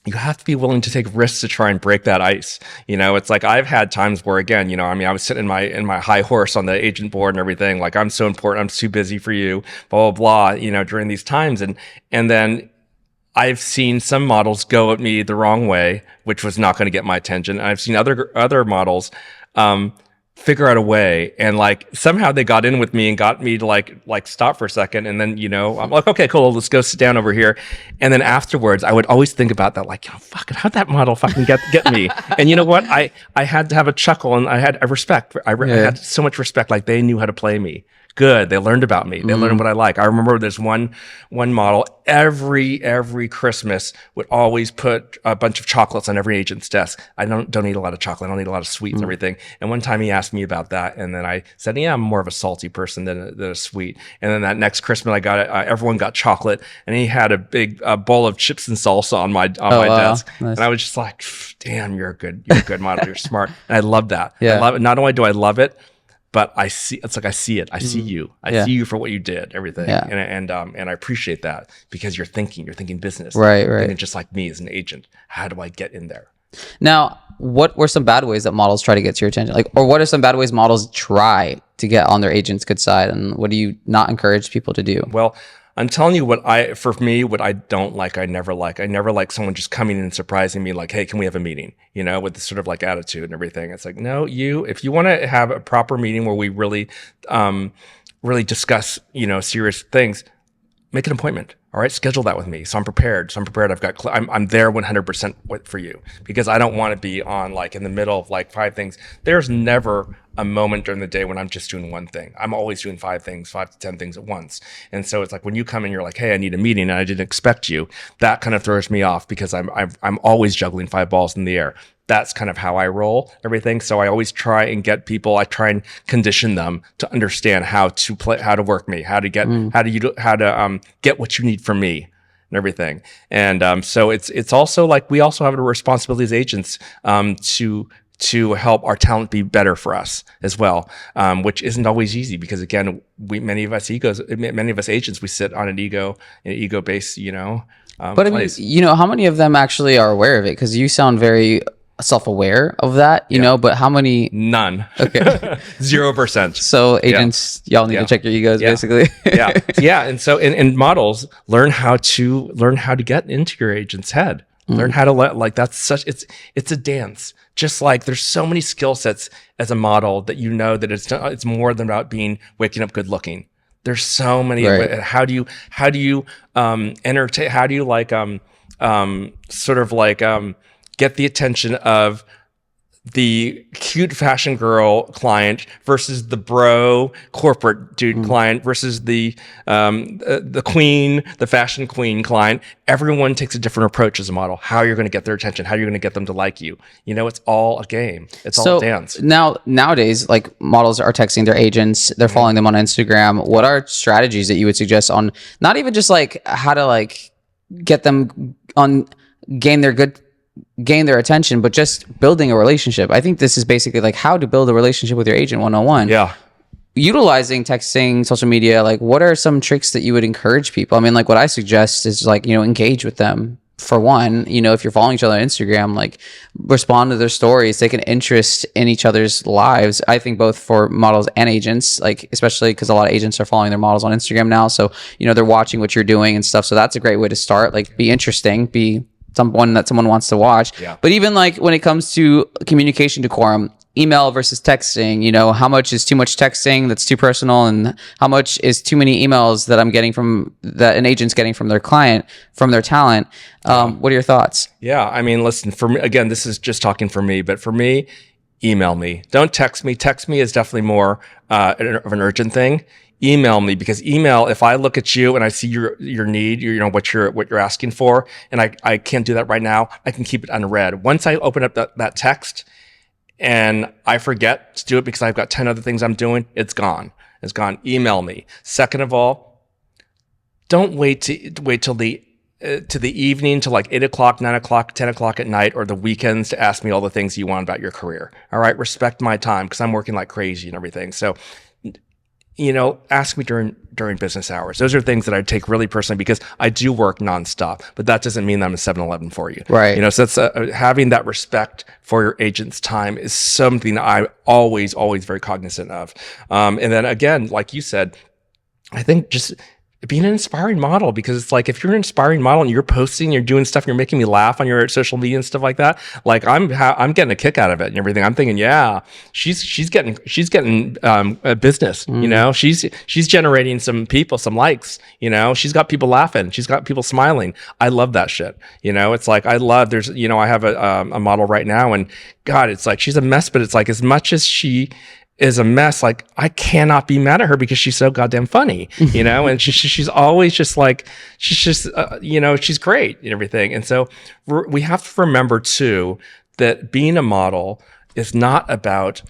you have to be willing to take risks to try and break that ice. It's like I've had times where, again, I was sitting in my high horse on the agent board and everything. Like, I'm so important. I'm too busy for you, blah, blah, blah, during these times. And then I've seen some models go at me the wrong way, which was not going to get my attention. And I've seen other models, figure out a way, and like somehow they got in with me and got me to like stop for a second, and then I'm like, okay, cool, let's go sit down over here. And then afterwards I would always think about that, like, fucking how'd that model fucking get me? And you know what, I had to have a chuckle, and I had had so much respect. Like, they knew how to play me good. They learned about me. They learned what I like. I remember there's one model every Christmas would always put a bunch of chocolates on every agent's desk. I don't eat a lot of chocolate. I don't eat a lot of sweets and everything. And one time he asked me about that, and then I said, yeah, I'm more of a salty person than a sweet. And then that next Christmas I got it. Everyone got chocolate, and he had a big bowl of chips and salsa on my desk. Nice. And I was just like, damn, you're a good model. You're smart. And I love that. Yeah. I love it. Not only do I love it, but I see it. I see you. I see you for what you did, everything. Yeah. And I appreciate that, because you're thinking business. Right. Thinking just like me as an agent. How do I get in there? Now, what were some bad ways that models try to get to your attention? Or what are some bad ways models try to get on their agent's good side? And what do you not encourage people to do? Well, I'm telling you what I don't like, I never like someone just coming in and surprising me like, hey, can we have a meeting? With this sort of like attitude and everything. It's like, no, if you want to have a proper meeting where we really discuss, serious things, make an appointment. All right, schedule that with me. So I'm prepared. I'm there 100% for you, because I don't want to be on like in the middle of like 5 things. There's never a moment during the day when I'm just doing one thing. I'm always doing 5 to 10 things at once. And so it's like when you come in, you're like, hey, I need a meeting, and I didn't expect you. That kind of throws me off, because I'm always juggling 5 balls in the air. That's kind of how I roll everything. So I always try and get people, I try and condition them to understand how to work me, how to get what you need from me and everything. And so it's also like, we also have a responsibility as agents to help our talent be better for us as well, which isn't always easy, because again, many of us agents, we sit on an ego base, but I mean, how many of them actually are aware of it? Because you sound very self-aware of that, you know, but how many? None. Okay. 0%. So agents, y'all need to check your egos, basically. Yeah. And so in models, learn how to get into your agent's head. Learn how to it's a dance. Just like there's so many skill sets as a model that you know that it's more than about waking up good looking. There's so many. Right. How do you entertain? How do you get the attention of the cute fashion girl client versus the bro corporate dude client versus the queen, the fashion queen client? Everyone takes a different approach as a model. How you're going to get their attention, how you're going to get them to like you. You know, it's all a game. It's all a dance. Nowadays, like models are texting their agents, they're following them on Instagram. What are strategies that you would suggest on not even just like how to like get them on gain their attention, but just building a relationship? I think this is basically like how to build a relationship with your agent 101. Yeah. Utilizing texting, social media, like what are some tricks that you would encourage people? I mean, like what I suggest is like, you know, engage with them. For one, you know, if you're following each other on Instagram, like respond to their stories, take an interest in each other's lives. I think both for models and agents, like especially because a lot of agents are following their models on Instagram now. So, you know, they're watching what you're doing and stuff. So that's a great way to start. Like be interesting, be someone that someone wants to watch. Yeah. But even like when it comes to communication decorum, email versus texting, you know, how much is too much texting that's too personal, and how much is too many emails that I'm getting that an agent's getting from their client, from their talent. What are your thoughts? Yeah. I mean, listen, for me, again, this is just talking for me, but for me, email me. Don't text me. Text me is definitely more of an urgent thing. Email me, because email, if I look at you and I see your need, you know, what you're asking for, and I can't do that right now, I can keep it unread. Once I open up that text and I forget to do it because I've got 10 other things I'm doing, it's gone. It's gone. Email me. Second of all, don't wait till the evening, to like 8 o'clock, 9 o'clock, 10 o'clock at night, or the weekends to ask me all the things you want about your career. All right. Respect my time, because I'm working like crazy and everything. So, you know, ask me during business hours. Those are things that I take really personally, because I do work nonstop, but that doesn't mean that I'm a 7-Eleven for you. Right. You know, so that's having that respect for your agent's time is something I'm always very cognizant of. And then again, like you said, I think just being an inspiring model, because it's like, if you're an inspiring model and you're posting, you're doing stuff, you're making me laugh on your social media and stuff like that, like I'm getting a kick out of it and everything. I'm thinking, yeah, she's getting a business, you know, she's generating some people, some likes, you know, she's got people laughing, she's got people smiling. I love that shit. You know, it's like, I have a model right now, and God, it's like, she's a mess, but it's like, as much as she is a mess, like I cannot be mad at her because she's so goddamn funny, you know, and she's always just like, she's just, you know, she's great and everything. And so we have to remember too, that being a model is not about,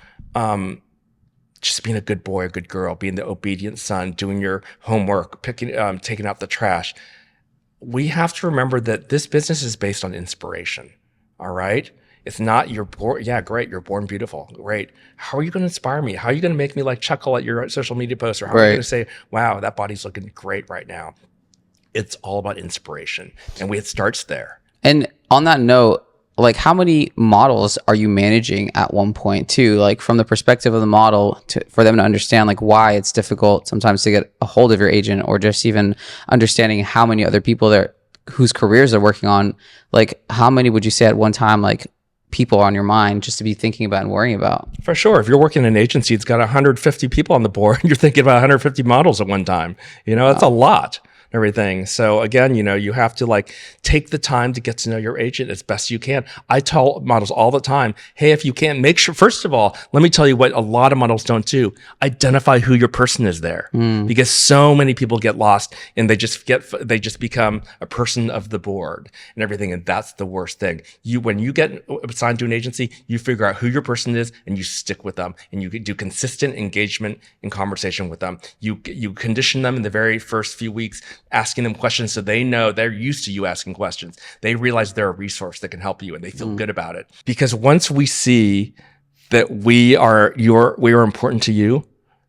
just being a good boy, a good girl, being the obedient son, doing your homework, taking out the trash. We have to remember that this business is based on inspiration. All right. It's not you're born beautiful. Great. How are you going to inspire me? How are you going to make me like chuckle at your social media post? Or how are you going to say, wow, that body's looking great right now? It's all about inspiration. And it starts there. And on that note, like how many models are you managing at one point too? Like from the perspective of the model, for them to understand like why it's difficult sometimes to get a hold of your agent, or just even understanding how many other people whose careers they're working on. Like how many would you say at one time, like people on your mind just to be thinking about and worrying about? For sure. If you're working in an agency, it's got 150 people on the board, you're thinking about 150 models at one time. You know, that's a lot. Everything. So again, you know, you have to like take the time to get to know your agent as best you can. I tell models all the time, hey, if you can, make sure, first of all, let me tell you what a lot of models don't do. Identify who your person is there, because so many people get lost and they just become a person of the board and everything. And that's the worst thing. When you get assigned to an agency, you figure out who your person is and you stick with them, and you do consistent engagement and conversation with them. You condition them in the very first few weeks, asking them questions so they know they're used to you asking questions. They realize they're a resource that can help you, and they feel good about it. Because once we see that we are important to you,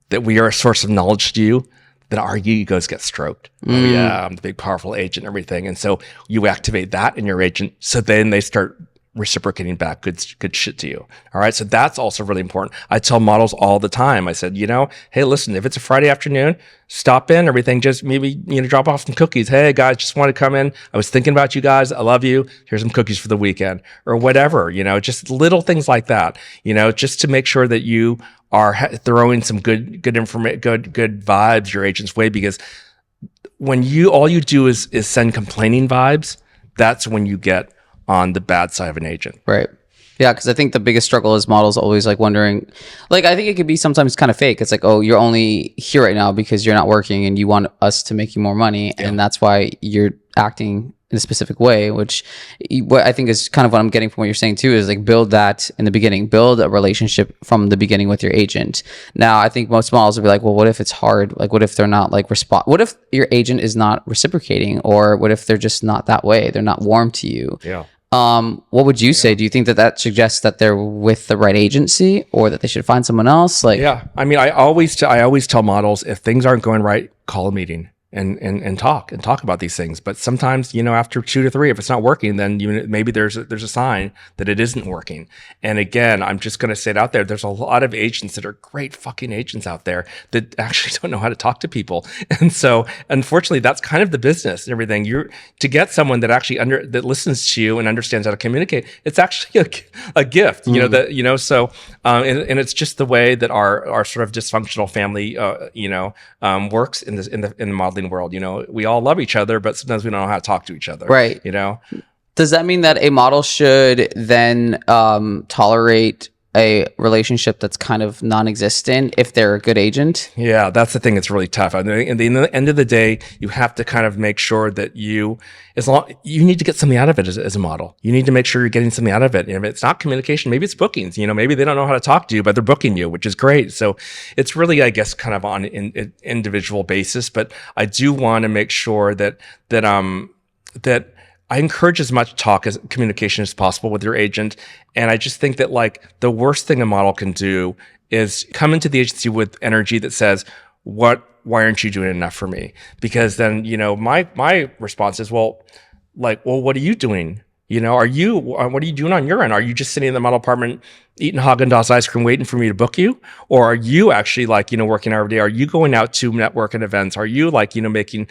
that we are a source of knowledge to you, then our egos get stroked. Oh yeah, I'm the big powerful agent and everything. And so you activate that in your agent, so then they start reciprocating back good shit to you. All right. So that's also really important. I tell models all the time. I said, hey, listen, if it's a Friday afternoon, stop in, everything, just maybe, drop off some cookies. Hey guys, just want to come in. I was thinking about you guys. I love you. Here's some cookies for the weekend or whatever, just little things like that, just to make sure that you are throwing some good information, good vibes your agent's way, because when all you do is send complaining vibes, that's when you get on the bad side of an agent. Right. Yeah, because I think the biggest struggle is models always like wondering, like, I think it could be sometimes kind of fake. It's like, oh, you're only here right now because you're not working and you want us to make you more money. Yeah. And that's why you're acting in a specific way, which what I think is kind of what I'm getting from what you're saying too, is like build that in the beginning, build a relationship from the beginning with your agent. Now, I think most models will be like, well, what if it's hard? Like, what if they're not like what if your agent is not reciprocating, or what if they're just not that way? They're not warm to you. Yeah. What would you say? Do you think that suggests that they're with the right agency, or that they should find someone else? Like, yeah, I mean, I always tell models, if things aren't going right, call a meeting and talk about these things. But sometimes, after 2 to 3, if it's not working, then maybe there's a sign that it isn't working. And again, I'm just going to say it out there. There's a lot of agents that are great fucking agents out there that actually don't know how to talk to people. And so unfortunately, that's kind of the business and everything. To get someone that actually that listens to you and understands how to communicate, it's actually a gift, so, and it's just the way that our sort of dysfunctional family, works in the modeling world. We all love each other, but sometimes we don't know how to talk to each other. Right. Does that mean that a model should then tolerate a relationship that's kind of non-existent if they're a good agent? Yeah, that's the thing. It's really tough. I mean, at the end of the day, you have to kind of make sure that you need to get something out of it as a model. You need to make sure you're getting something out of it. If it's not communication, maybe it's bookings. Maybe they don't know how to talk to you, but they're booking you, which is great. So it's really, I guess, kind of on an individual basis. But I do want to make sure that I encourage as much communication as possible with your agent. And I just think that like the worst thing a model can do is come into the agency with energy that says, why aren't you doing enough for me? Because then, my response is, well, what are you doing? What are you doing on your end? Are you just sitting in the model apartment eating Haagen-Dazs ice cream waiting for me to book you? Or are you actually working every day? Are you going out to network and events? Are you making,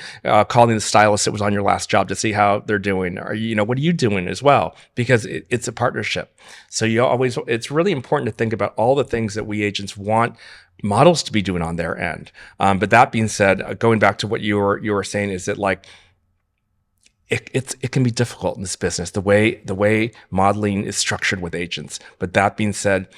calling the stylist that was on your last job to see how they're doing? Are you, what are you doing as well? Because it's a partnership. So it's really important to think about all the things that we agents want models to be doing on their end. But that being said, going back to what you were saying, is that it can be difficult in this business, the way modeling is structured with agents. But that being said,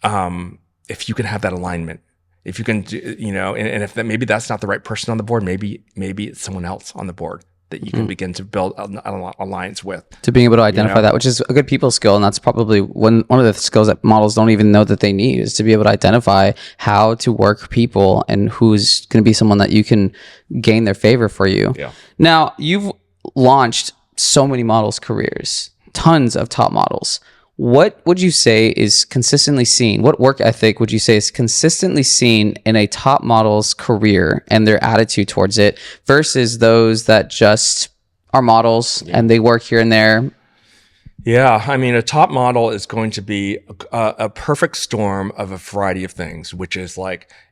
if you can have that alignment, if you can, and if maybe that's not the right person on the board, maybe it's someone else on the board that you can begin to build an alliance with. To being able to identify that, which is a good people skill. And that's probably one of the skills that models don't even know that they need, is to be able to identify how to work people and who's going to be someone that you can gain their favor for you. Yeah. Now, you've launched so many models' careers, tons of top models. What would you say is consistently seen? What work ethic would you say is consistently seen in a top model's career and their attitude towards it versus those that just are models and they work here and there? Yeah, I mean, a top model is going to be a perfect storm of a variety of things, which is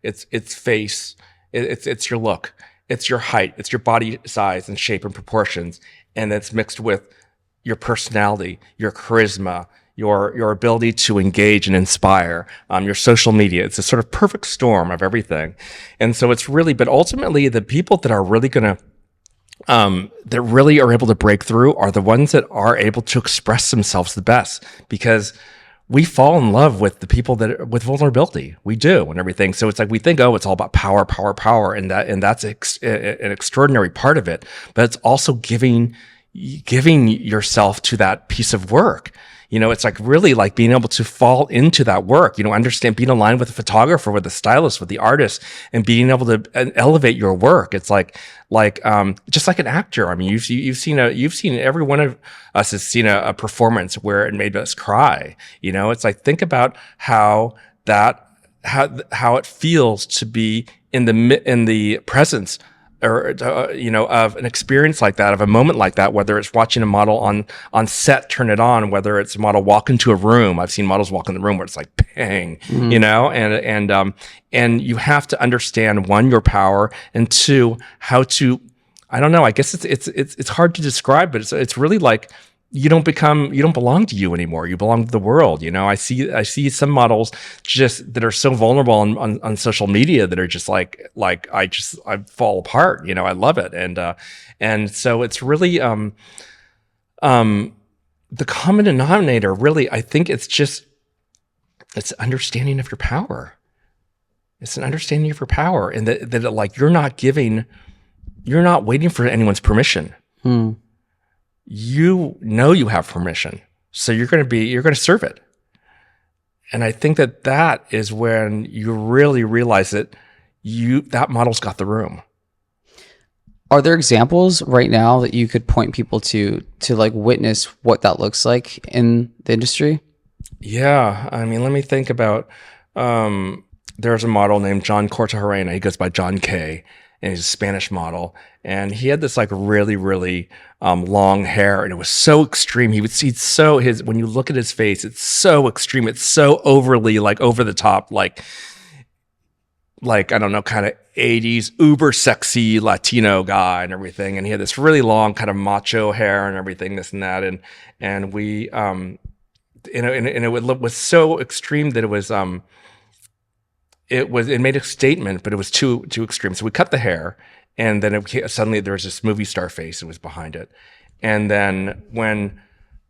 its face, it's your look, it's your height, it's your body size and shape and proportions, and it's mixed with your personality, your charisma, your ability to engage and inspire, your social media. It's a sort of perfect storm of everything. And so it's really, but ultimately the people that are really going to, that really are able to break through are the ones that are able to express themselves the best, because we fall in love with the people with vulnerability. We do, and everything. So it's we think, oh, it's all about power, and that's an extraordinary part of it. But it's also giving yourself to that piece of work. It's really being able to fall into that work, understand, being aligned with the photographer, with the stylist, with the artist, and being able to elevate your work. It's just like an actor. I mean, you've seen every one of us has seen a performance where it made us cry. It's think about how it feels to be in the presence of an experience like that, of a moment like that, whether it's watching a model on set turn it on, whether it's a model walk into a room. I've seen models walk in the room where it's like bang, and you have to understand, one, your power, and two, how to, I don't know, I guess it's hard to describe, but it's really like you don't belong to you anymore. You belong to the world. I see some models just that are so vulnerable on social media that are just like I fall apart. I love it. And so it's really, the common denominator, really, I think it's understanding of your power. It's an understanding of your power, and that like, you're not waiting for anyone's permission. You know you have permission, so you're going to serve it. And I think that is when you really realize that that model's got the room. Are there examples right now that you could point people to like witness what that looks like in the industry? Yeah, I mean, let me think about. There's a model named John Cortajarena. He goes by John K, and he's a Spanish model. And he had this like really, really long hair, and it was so extreme. When you look at his face, it's so extreme. It's so overly like over the top, like I don't know, kind of 80s uber sexy Latino guy and everything. And he had this really long kind of macho hair and everything, this and that. And we, it was so extreme that it made a statement, but it was too extreme. So we cut the hair, and then suddenly there was this movie star face that was behind it. And then when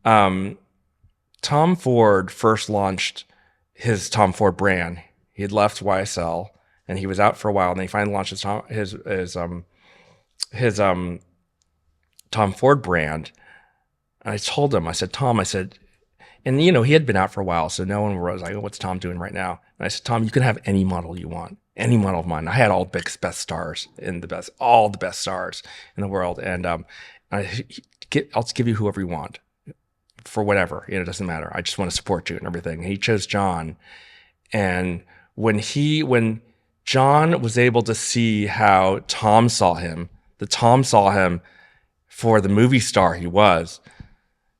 Tom Ford first launched his Tom Ford brand, he had left YSL and he was out for a while, and then he finally launched his Tom Ford brand. And I told him, I said, Tom, and he had been out for a while, so no one was like, oh, what's Tom doing right now? And I said, Tom, you can have any model you want, any model of mine. I had all the best stars all the best stars in the world. And I'll just give you whoever you want for whatever, it doesn't matter. I just want to support you and everything. And he chose John. And when John was able to see how Tom saw him for the movie star he was,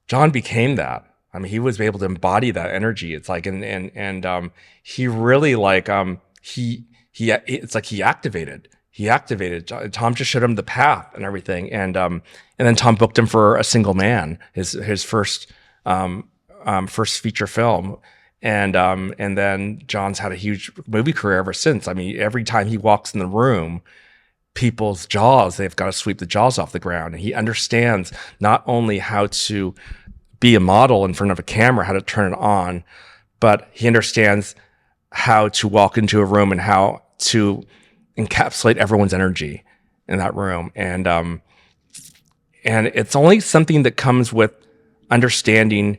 John became that. I mean, he was able to embody that energy. It's like, and he really like, it's like he activated. Tom just showed him the path and everything. And then Tom booked him for A Single Man, his first feature film. And then John's had a huge movie career ever since. I mean, every time he walks in the room, people's jaws, they've got to sweep the jaws off the ground. And he understands not only how to be a model in front of a camera, how to turn it on, but he understands how to walk into a room and how to encapsulate everyone's energy in that room. And it's only something that comes with understanding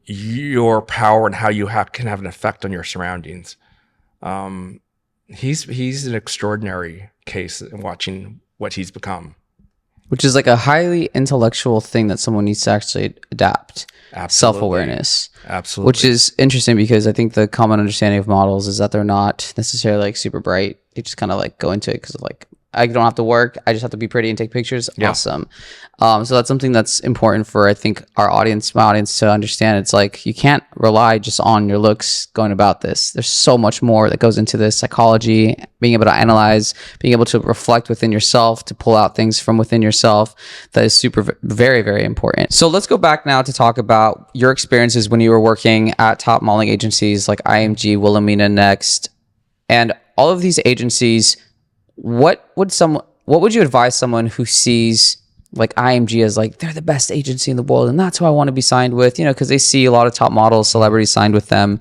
your power and how you can have an effect on your surroundings. He's an extraordinary case in watching what he's become. Which is like a highly intellectual thing that someone needs to actually adapt. Absolutely. Self-awareness. Absolutely. Which is interesting because I think the common understanding of models is that they're not necessarily like super bright. They just kind of like go into it because of like, I don't have to work. I just have to be pretty and take pictures. Yeah. Awesome. So that's something that's important for, I think, my audience to understand. It's like, you can't rely just on your looks going about this. There's so much more that goes into this: psychology, being able to analyze, being able to reflect within yourself, to pull out things from within yourself. That is very, very important. So let's go back now to talk about your experiences when you were working at top modeling agencies like IMG, Wilhelmina, Next, and all of these agencies. What would you advise someone who sees like IMG as like they're the best agency in the world and that's who I want to be signed with, because they see a lot of top models, celebrities signed with them?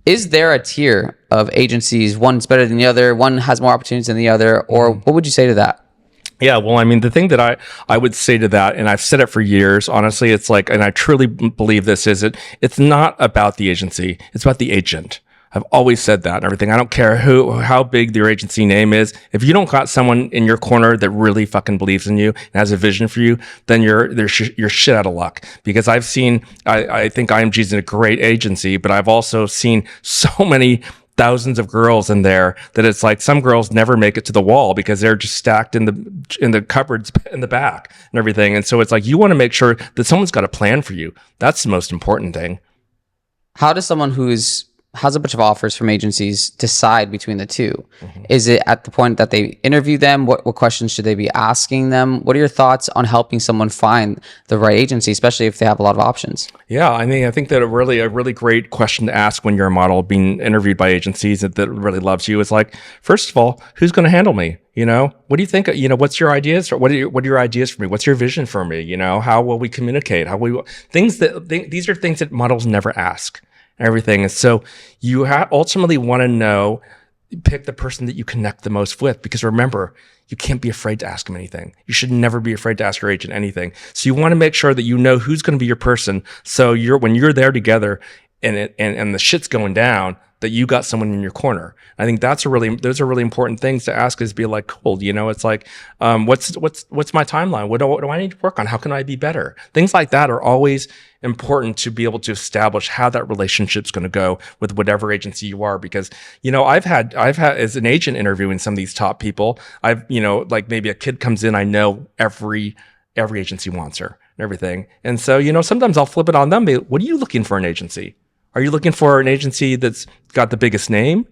Is there a tier of agencies, one's better than the other, one has more opportunities than the other, or what would you say to that? Yeah, well, I mean, the thing that I would say to that, and I've said it for years, honestly, it's like, and I truly believe this, it's not about the agency, it's about the agent. I've always said that and everything. I don't care how big your agency name is. If you don't got someone in your corner that really fucking believes in you and has a vision for you, then you're shit out of luck. Because I think IMG is a great agency, but I've also seen so many thousands of girls in there that it's like some girls never make it to the wall because they're just stacked in the cupboards in the back and everything. And so it's like you want to make sure that someone's got a plan for you. That's the most important thing. How does someone has a bunch of offers from agencies decide between the two? Is it at the point that they interview them? What questions should they be asking them? What are your thoughts on helping someone find the right agency, especially if they have a lot of options? Yeah, I mean, I think that a really great question to ask when you're a model being interviewed by agencies that really loves you is like, first of all, who's going to handle me? You know, what do you think? You know, what's your ideas? What are your ideas for me? What's your vision for me? You know, how will we communicate? These are things that models never ask. Everything. And so you ultimately want to know, pick the person that you connect the most with, because remember, you can't be afraid to ask them anything. You should never be afraid to ask your agent anything. So you want to make sure that you know who's going to be your person. So when you're there together and the shit's going down, that you got someone in your corner. I think those are really important things to ask, is be like, cool, you know, it's like, what's my timeline? What do I need to work on? How can I be better? Things like that are always important to be able to establish how that relationship's going to go with whatever agency you are. Because, you know, I've had as an agent interviewing some of these top people, you know, like maybe a kid comes in, I know every agency wants her and everything. And so, you know, sometimes I'll flip it on them. What are you looking for in an agency? Are you looking for an agency that's got the biggest name?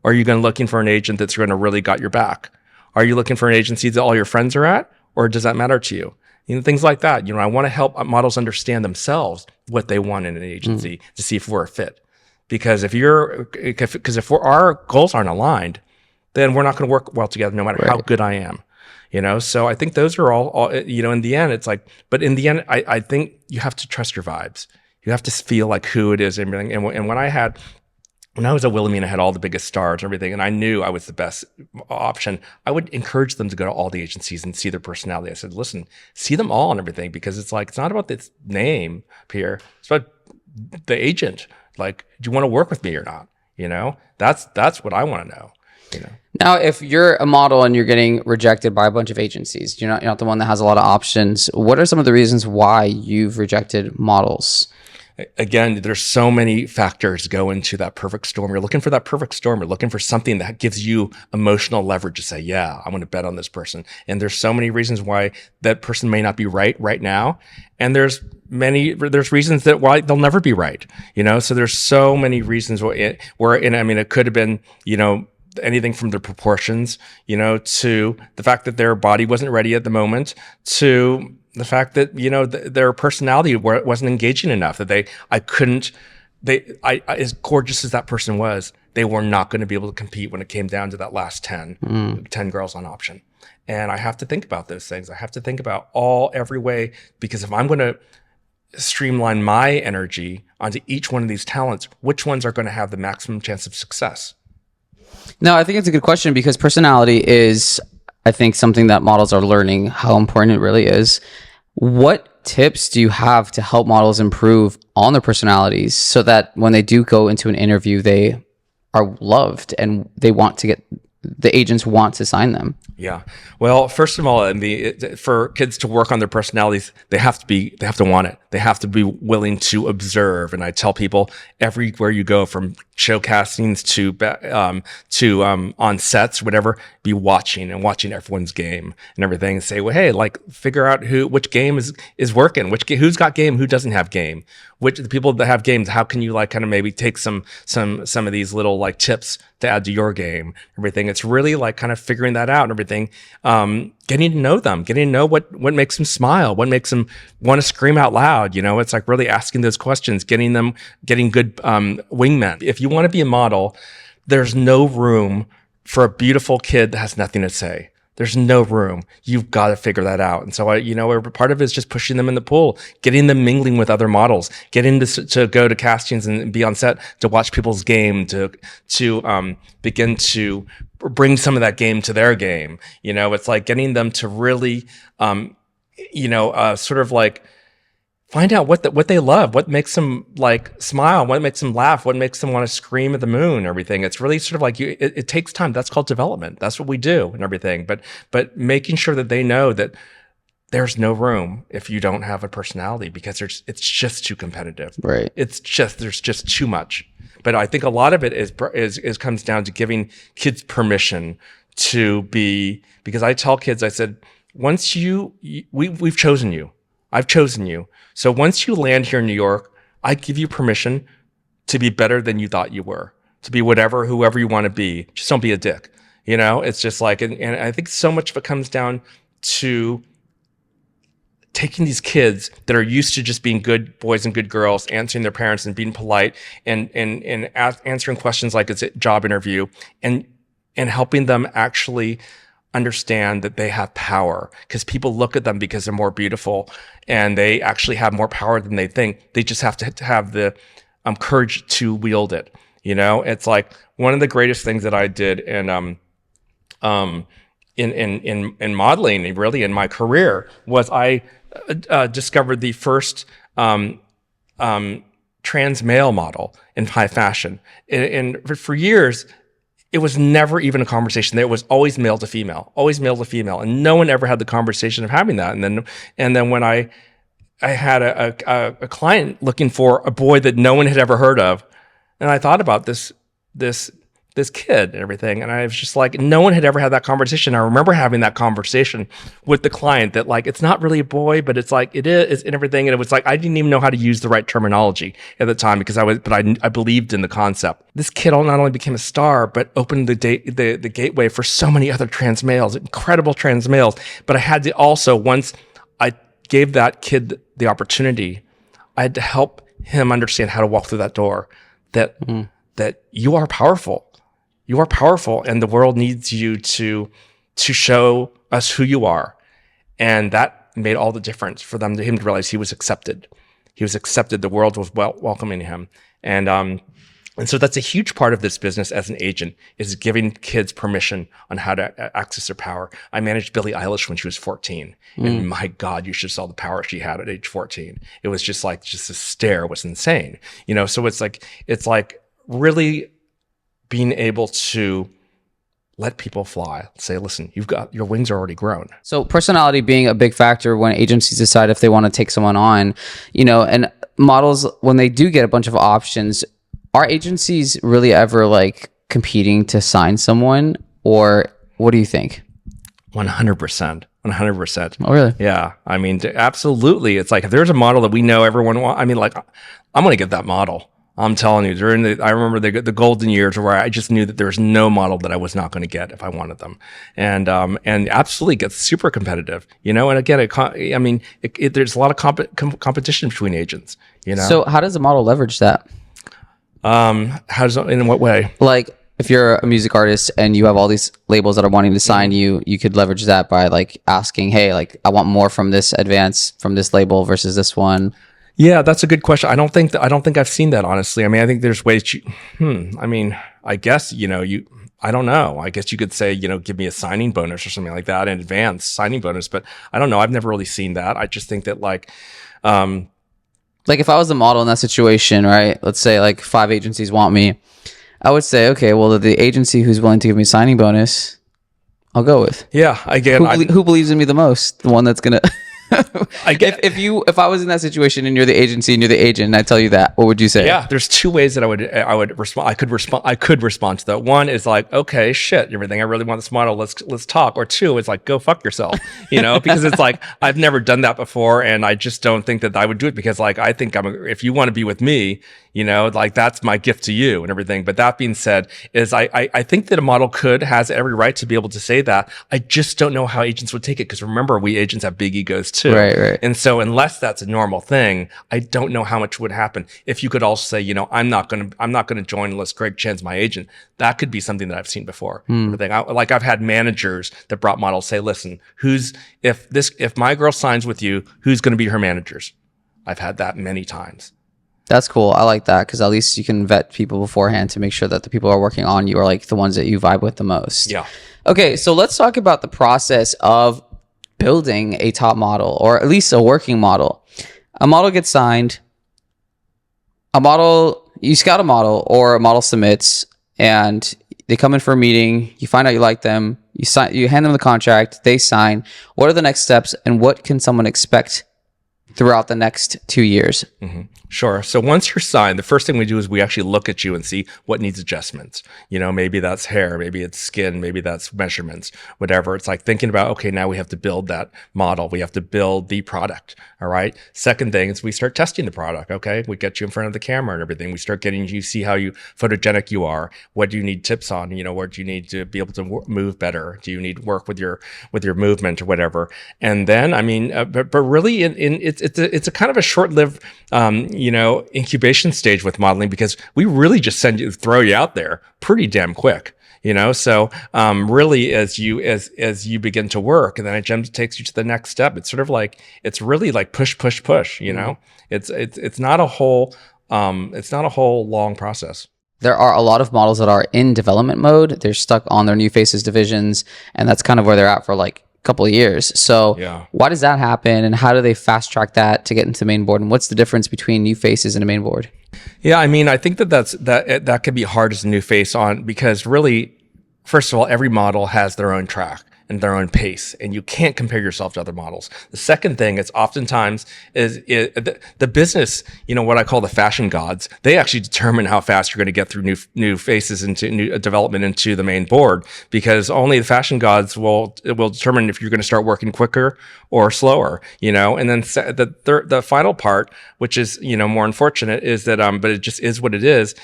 Or are you looking for an agent that's going to really got your back? Are you looking for an agency that all your friends are at? Or does that matter to you? You know, things like that. You know, I want to help models understand themselves what they want in an agency to see if we're a fit. Because if our goals aren't aligned, then we're not going to work well together no matter how good I am. You know, so I think those are all, you know, in the end, it's like, but in the end, I think you have to trust your vibes. You have to feel like who it is and everything. And when I was at Wilhelmina, I had all the biggest stars and everything, and I knew I was the best option. I would encourage them to go to all the agencies and see their personality. I said, listen, see them all and everything, because it's like, it's not about this name here. It's about the agent. Like, do you want to work with me or not? You know, that's what I want to know. You know. Now, if you're a model and you're getting rejected by a bunch of agencies, you're not the one that has a lot of options. What are some of the reasons why you've rejected models? Again, there's so many factors go into that perfect storm. You're looking for that perfect storm. You're looking for something that gives you emotional leverage to say, yeah, I'm going to bet on this person. And there's so many reasons why that person may not be right now. And there's reasons that why they'll never be right. You know, so there's so many reasons it could have been, you know, anything from their proportions, you know, to the fact that their body wasn't ready at the moment, to the fact that, you know, their personality wasn't engaging enough, that as gorgeous as that person was, they were not going to be able to compete when it came down to that last 10 girls on option. And I have to think about those things. I have to think about every way, because if I'm going to streamline my energy onto each one of these talents, which ones are going to have the maximum chance of success? No, I think it's a good question, because personality is, I think, something that models are learning how important it really is. What tips do you have to help models improve on their personalities so that when they do go into an interview, they are loved and the agents want to sign them? Yeah. Well, first of all, for kids to work on their personalities, they have to want it. They have to be willing to observe. And I tell people, everywhere you go, from show castings to on sets, whatever, be watching everyone's game and everything, and say, well, hey, like, figure out which game is working, who's got game, who doesn't have game, which the people that have games, how can you like kind of maybe take some of these little like tips to add to your game, everything. It's really like kind of figuring that out and everything. Getting to know them, getting to know what makes them smile, what makes them want to scream out loud. You know, it's like really asking those questions, getting good wingmen. If you want to be a model, there's no room for a beautiful kid that has nothing to say. There's no room. You've got to figure that out. And so part of it is just pushing them in the pool, getting them mingling with other models, getting to go to castings and be on set to watch people's game, to begin to bring some of that game to their game. You know, it's like getting them to really, sort of like find out what they love, what makes them like smile, what makes them laugh, what makes them want to scream at the moon, everything. It's really sort of like it takes time. That's called development. That's what we do and everything. But making sure that they know that there's no room if you don't have a personality because it's just too competitive. Right. There's just too much. But I think a lot of it is comes down to giving kids permission to be, because I tell kids, I said, once we've chosen you. I've chosen you. So once you land here in New York, I give you permission to be better than you thought you were, to be whoever you want to be. Just don't be a dick. It's just like, and I think so much of it comes down to taking these kids that are used to just being good boys and good girls, answering their parents and being polite and answering questions like it's a job interview, and helping them actually understand that they have power, because people look at them because they're more beautiful and they actually have more power than they think. They just have to have the courage to wield it. It's like one of the greatest things that I did in modeling, and really in my career, was I discovered the first trans male model in high fashion. And for years, it was never even a conversation. There was always male to female, and no one ever had the conversation of having that. And then when I had a client looking for a boy that no one had ever heard of, and I thought about this kid and everything, and I was just like, no one had ever had that conversation. I remember having that conversation with the client that, like, it's not really a boy, but it's like it is, and everything. And it was like I didn't even know how to use the right terminology at the time because I believed in the concept. This kid not only became a star, but opened the gateway for so many other trans males, incredible trans males. But I had to also, once I gave that kid the opportunity, I had to help him understand how to walk through that door. That you are powerful. You are powerful, and the world needs you to show us who you are. And that made all the difference for him to realize he was accepted. He was accepted. The world was welcoming him. And so that's a huge part of this business as an agent, is giving kids permission on how to access their power. I managed Billie Eilish when she was 14. And my God, you should saw the power she had at age 14. It was just the stare was insane. So it's like really being able to let people fly. Say, listen, your wings are already grown. So personality being a big factor when agencies decide if they want to take someone on, and models, when they do get a bunch of options, are agencies really ever like competing to sign someone, or what do you think? 100%. 100%. Oh, really? Yeah. I mean, absolutely. It's like, if there's a model that we know everyone wants, I'm going to get that model. I'm telling you, I remember the golden years where I just knew that there was no model that I was not going to get if I wanted them, and absolutely gets super competitive, And again, there's a lot of competition between agents, So how does a model leverage that? In what way? Like, if you're a music artist and you have all these labels that are wanting to sign you, you could leverage that by like asking, hey, like I want more from this label versus this one. Yeah, that's a good question. I don't think I've seen that, honestly. I think there's ways I guess, I don't know. I guess you could say, give me a signing bonus or something like that, an advance signing bonus, but I don't know. I've never really seen that. I just think that like if I was the model in that situation, right? Let's say like 5 agencies want me. I would say, okay, well, the agency who's willing to give me a signing bonus, I'll go with. Yeah, again, who believes in me the most? The one that's gonna. If I was in that situation and you're the agency and you're the agent and I tell you that, what would you say? Yeah, there's 2 ways that I would respond. I could respond to that. One is like, okay, shit, everything. I really want this model. Let's talk. Or 2 is like, go fuck yourself. Because it's like I've never done that before, and I just don't think that I would do it because like I think if you want to be with me, like that's my gift to you and everything. But that being said, is I think that a model has every right to be able to say that. I just don't know how agents would take it, because remember, we agents have big egos too. Right. And so unless that's a normal thing, I don't know how much would happen. If you could also say, I'm not going to join unless Greg Chan's my agent. That could be something that I've seen before. I've had managers that brought models say, listen, if my girl signs with you, who's going to be her managers? I've had that many times. That's cool. I like that, because at least you can vet people beforehand to make sure that the people who are working on you are like the ones that you vibe with the most. Yeah. Okay, so let's talk about the process of building a top model, or at least a working model. A model gets signed. You scout a model, or a model submits, and They come in for a meeting. You find out you like them. You sign. You hand them the contract. They sign. What are the next steps, and what can someone expect throughout the next 2 years? Sure. So once you're signed, the first thing we do is we actually look at you and see what needs adjustments. Maybe that's hair, maybe it's skin, maybe that's measurements, whatever. It's like thinking about, okay, now we have to build that model. We have to build the product. All right. Second thing is we start testing the product. Okay. We get you in front of the camera and everything. We start getting you, see how photogenic you are. What do you need tips on? What do you need to be able to move better? Do you need work with your movement or whatever? And then, but really it's a kind of a short-lived, incubation stage with modeling, because we really just throw you out there pretty damn quick. So really, as you begin to work, and then it takes you to the next step. It's sort of like, it's really like push. It's not a whole long process. There are a lot of models that are in development mode. They're stuck on their new faces divisions, and that's kind of where they're at for like couple of years. So why does that happen, and how do they fast track that to get into the main board, and what's the difference between new faces and a main board? I think that could be hard as a new face on, because really, first of all, every model has their own track and their own pace, and you can't compare yourself to other models. The second thing is oftentimes is the business, what I call the fashion gods, they actually determine how fast you're going to get through new faces into new development into the main board, because only the fashion gods will determine if you're going to start working quicker or slower, and then the final part, which is, more unfortunate, is that, but it just is what it is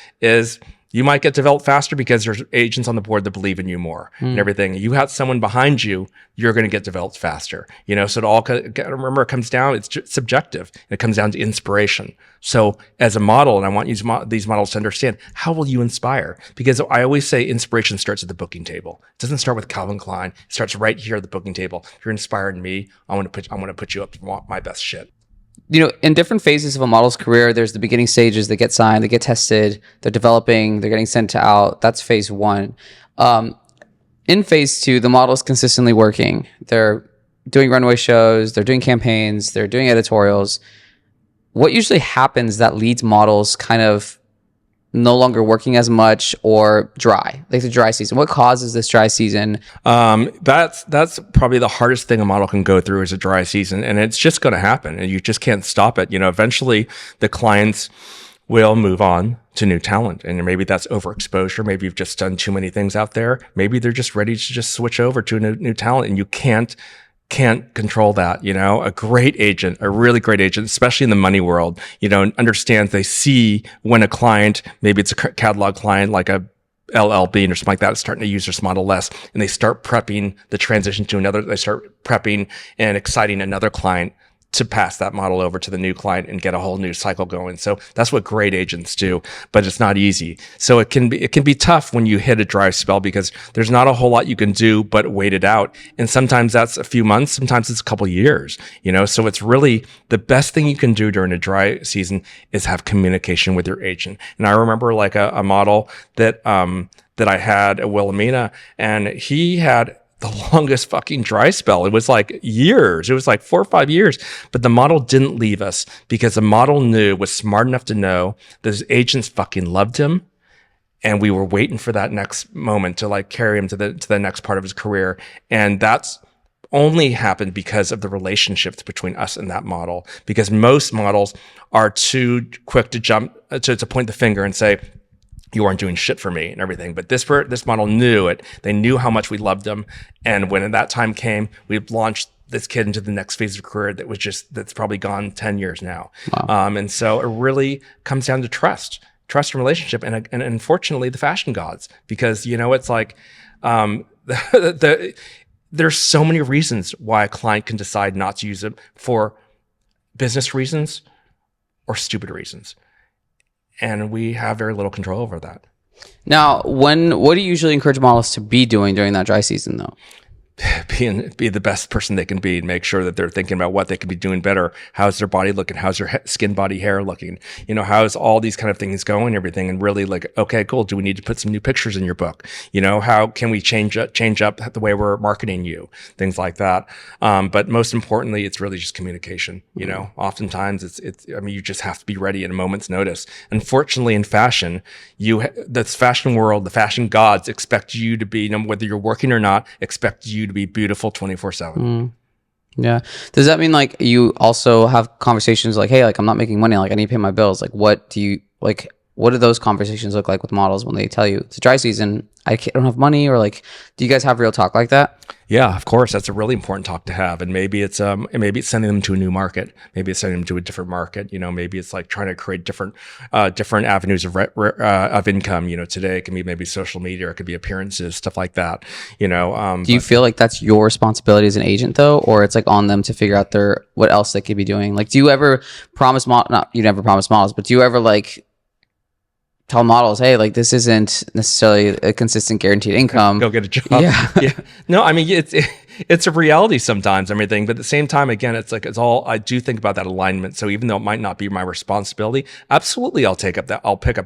you might get developed faster because there's agents on the board that believe in you more and everything. You have someone behind you, you're going to get developed faster. So it all, remember, it comes down, it's subjective. It comes down to inspiration. So as a model, and I want these models to understand, how will you inspire? Because I always say inspiration starts at the booking table. It doesn't start with Calvin Klein. It starts right here at the booking table. If you're inspiring me, I want to put you up to my best shit. In different phases of a model's career, there's the beginning stages. They get signed, they get tested, they're developing, they're getting sent out. That's phase one. In phase two, the model's consistently working. They're doing runway shows, they're doing campaigns, they're doing editorials. What usually happens that leads models kind of no longer working as much or dry, like the dry season? What causes this dry season? That's probably the hardest thing a model can go through, is a dry season, and it's just going to happen, and you just can't stop it. Eventually the clients will move on to new talent, and maybe that's overexposure. Maybe you've just done too many things out there. Maybe they're just ready to just switch over to a new talent, and you can't control that. A great agent, a really great agent, especially in the money world, understands, they see when a client, maybe it's a catalog client like a LLB or something like that, is starting to use this model less, and they start prepping the transition to another. They start prepping and exciting another client to pass that model over to the new client and get a whole new cycle going. So that's what great agents do, but it's not easy. So it can be tough when you hit a dry spell, because there's not a whole lot you can do but wait it out. And sometimes that's a few months, sometimes it's a couple years, so it's really the best thing you can do during a dry season is have communication with your agent. And I remember like a model that I had at Wilhelmina, and he had the longest fucking dry spell. It was like years. It was like 4 or 5 years. But the model didn't leave us, because the model was smart enough to know that his agents fucking loved him. And we were waiting for that next moment to like carry him to the next part of his career. And that's only happened because of the relationships between us and that model. Because most models are too quick to jump, to point the finger and say, you aren't doing shit for me and everything. But this model knew it. They knew how much we loved them. And when that time came, we launched this kid into the next phase of career that's probably gone 10 years now. Wow. And so it really comes down to trust and relationship. And unfortunately, the fashion gods, because, it's like, there's so many reasons why a client can decide not to use it, for business reasons or stupid reasons. And we have very little control over that. Now, what do you usually encourage models to be doing during that dry season, though? be the best person they can be, and make sure that they're thinking about what they could be doing better. How's their body looking? How's their skin, body, hair looking? How's all these kind of things going and everything? And really like, okay, cool. Do we need to put some new pictures in your book? How can we change up the way we're marketing you? Things like that. But most importantly, it's really just communication. Oftentimes you just have to be ready at a moment's notice. Unfortunately, in fashion, this fashion world, the fashion gods expect you to be, whether you're working or not, expect you to be beautiful 24/7. Yeah. Does that mean like you also have conversations like, hey, like I'm not making money, like I need to pay my bills? Like what do those conversations look like with models when they tell you it's a dry season, I don't have money? Or like, do you guys have real talk like that? Yeah, of course. That's a really important talk to have. And maybe it's sending them to a new market. Maybe it's sending them to a different market. Maybe it's like trying to create different avenues of income. Today it can be maybe social media, or it could be appearances, stuff like that. Do you feel like that's your responsibility as an agent though, or it's like on them to figure out what else they could be doing? Like, do you ever promise you never promise models, but do you ever like tell models, hey, like this isn't necessarily a consistent guaranteed income. Go get a job. Yeah. Yeah. No, I mean, it's a reality sometimes, everything. But at the same time, again, it's all, I do think about that alignment. So even though it might not be my responsibility, absolutely I'll pick up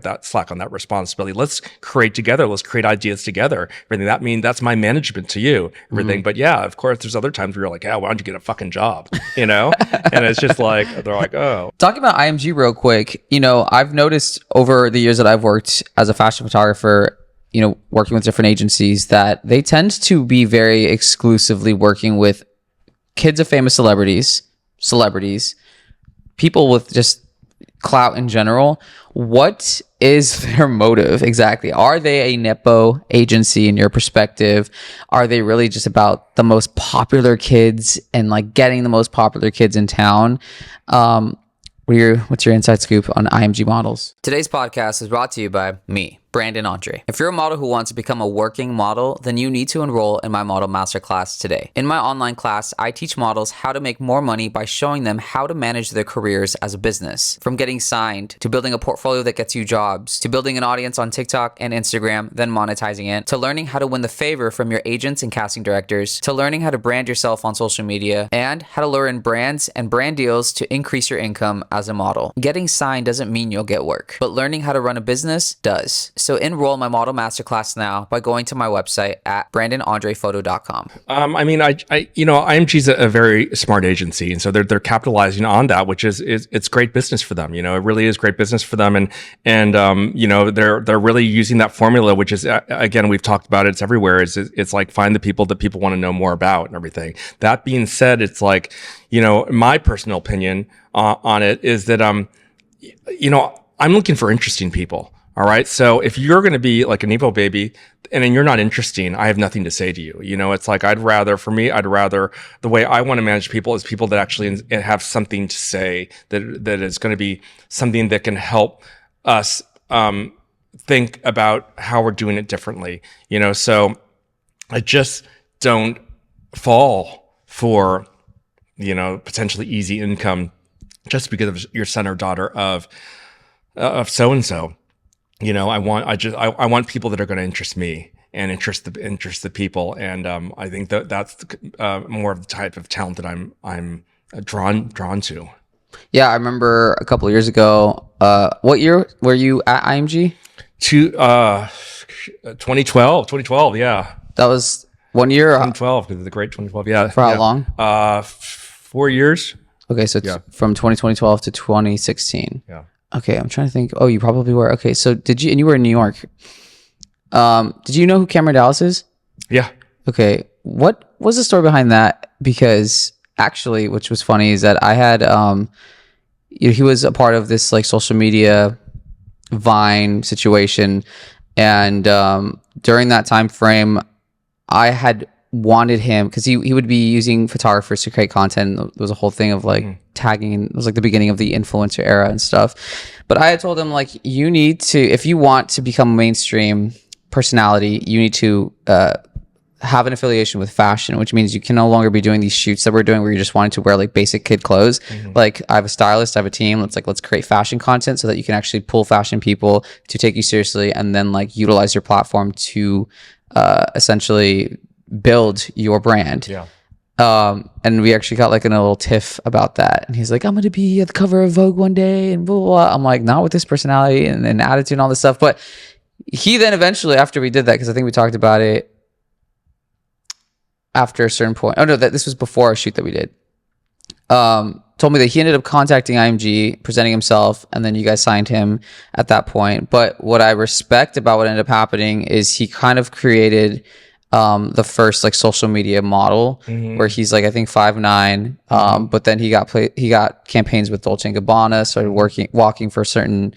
that slack on that responsibility. Let's create together. Let's create ideas together. Everything. That's my management to you, everything. Mm-hmm. But yeah, of course, there's other times where you're like, yeah, why don't you get a fucking job? And it's just like, they're like, oh. Talking about IMG real quick, I've noticed over the years that I've worked as a fashion photographer, working with different agencies, that they tend to be very exclusively working with kids of famous celebrities, people with just clout in general. What is their motive exactly? Are they a Nepo agency in your perspective? Are they really just about the most popular kids and like getting the most popular kids in town? What's your inside scoop on IMG Models? Today's podcast is brought to you by me, Brandon Andre. If you're a model who wants to become a working model, then you need to enroll in my Model Masterclass today. In my online class, I teach models how to make more money by showing them how to manage their careers as a business. From getting signed, to building a portfolio that gets you jobs, to building an audience on TikTok and Instagram, then monetizing it, to learning how to win the favor from your agents and casting directors, to learning how to brand yourself on social media, and how to lure in brands and brand deals to increase your income as a model. Getting signed doesn't mean you'll get work, but learning how to run a business does. So enroll in my Model Masterclass now by going to my website at brandonandrephoto.com. IMG is a very smart agency, and so they're capitalizing on that, which is it's great business for them. It really is great business for them, and they're really using that formula, which is again, we've talked about it. It's everywhere. It's like find the people that people want to know more about and everything. That being said, it's like my personal opinion on it is that I'm looking for interesting people. All right. So if you're going to be like a Nepo baby and then you're not interesting, I have nothing to say to you. It's like, I'd rather the way I want to manage people is people that actually have something to say, that is going to be something that can help us, think about how we're doing it differently. So I just don't fall for, potentially easy income just because of your son or daughter of so-and-so. I want people that are going to interest me and interest the people, and I think that's more of the type of talent that I'm drawn to. Yeah, I remember a couple of years ago. What year were you at IMG? 2012. Yeah, that was 1 year. 2012, because of the great 2012. Yeah. For how long? 4 years. Okay, so it's from 2012 to 2016. Yeah. Okay, I'm trying to think. Oh, you probably were. Okay, so and you were in New York. Did you know who Cameron Dallas is? Yeah. Okay, what was the story behind that? Because actually, which was funny, is that I had, he was a part of this like social media Vine situation. And during that time frame, I had wanted him, because he would be using photographers to create content. There was a whole thing of like tagging, and it was like the beginning of the influencer era and stuff. But I had told him, like, you need to, if you want to become a mainstream personality, you need to have an affiliation with fashion, which means you can no longer be doing these shoots that we're doing where you just wanted to wear like basic kid clothes. Like, I have a stylist, I have a team. Let's create fashion content so that you can actually pull fashion people to take you seriously, and then like utilize your platform to essentially build your brand. Yeah. And we actually got like in a little tiff about that. And he's like, I'm going to be at the cover of Vogue one day and blah, blah, blah. I'm like, not with this personality and attitude and all this stuff. But he then eventually, after we did that, because I think we talked about it after a certain point. Oh no, this was before our shoot that we did. Told me that he ended up contacting IMG, presenting himself, and then you guys signed him at that point. But what I respect about what ended up happening is he kind of created the first like social media model where he's like, I think 5'9", but then he got campaigns with Dolce & Gabbana, started walking for certain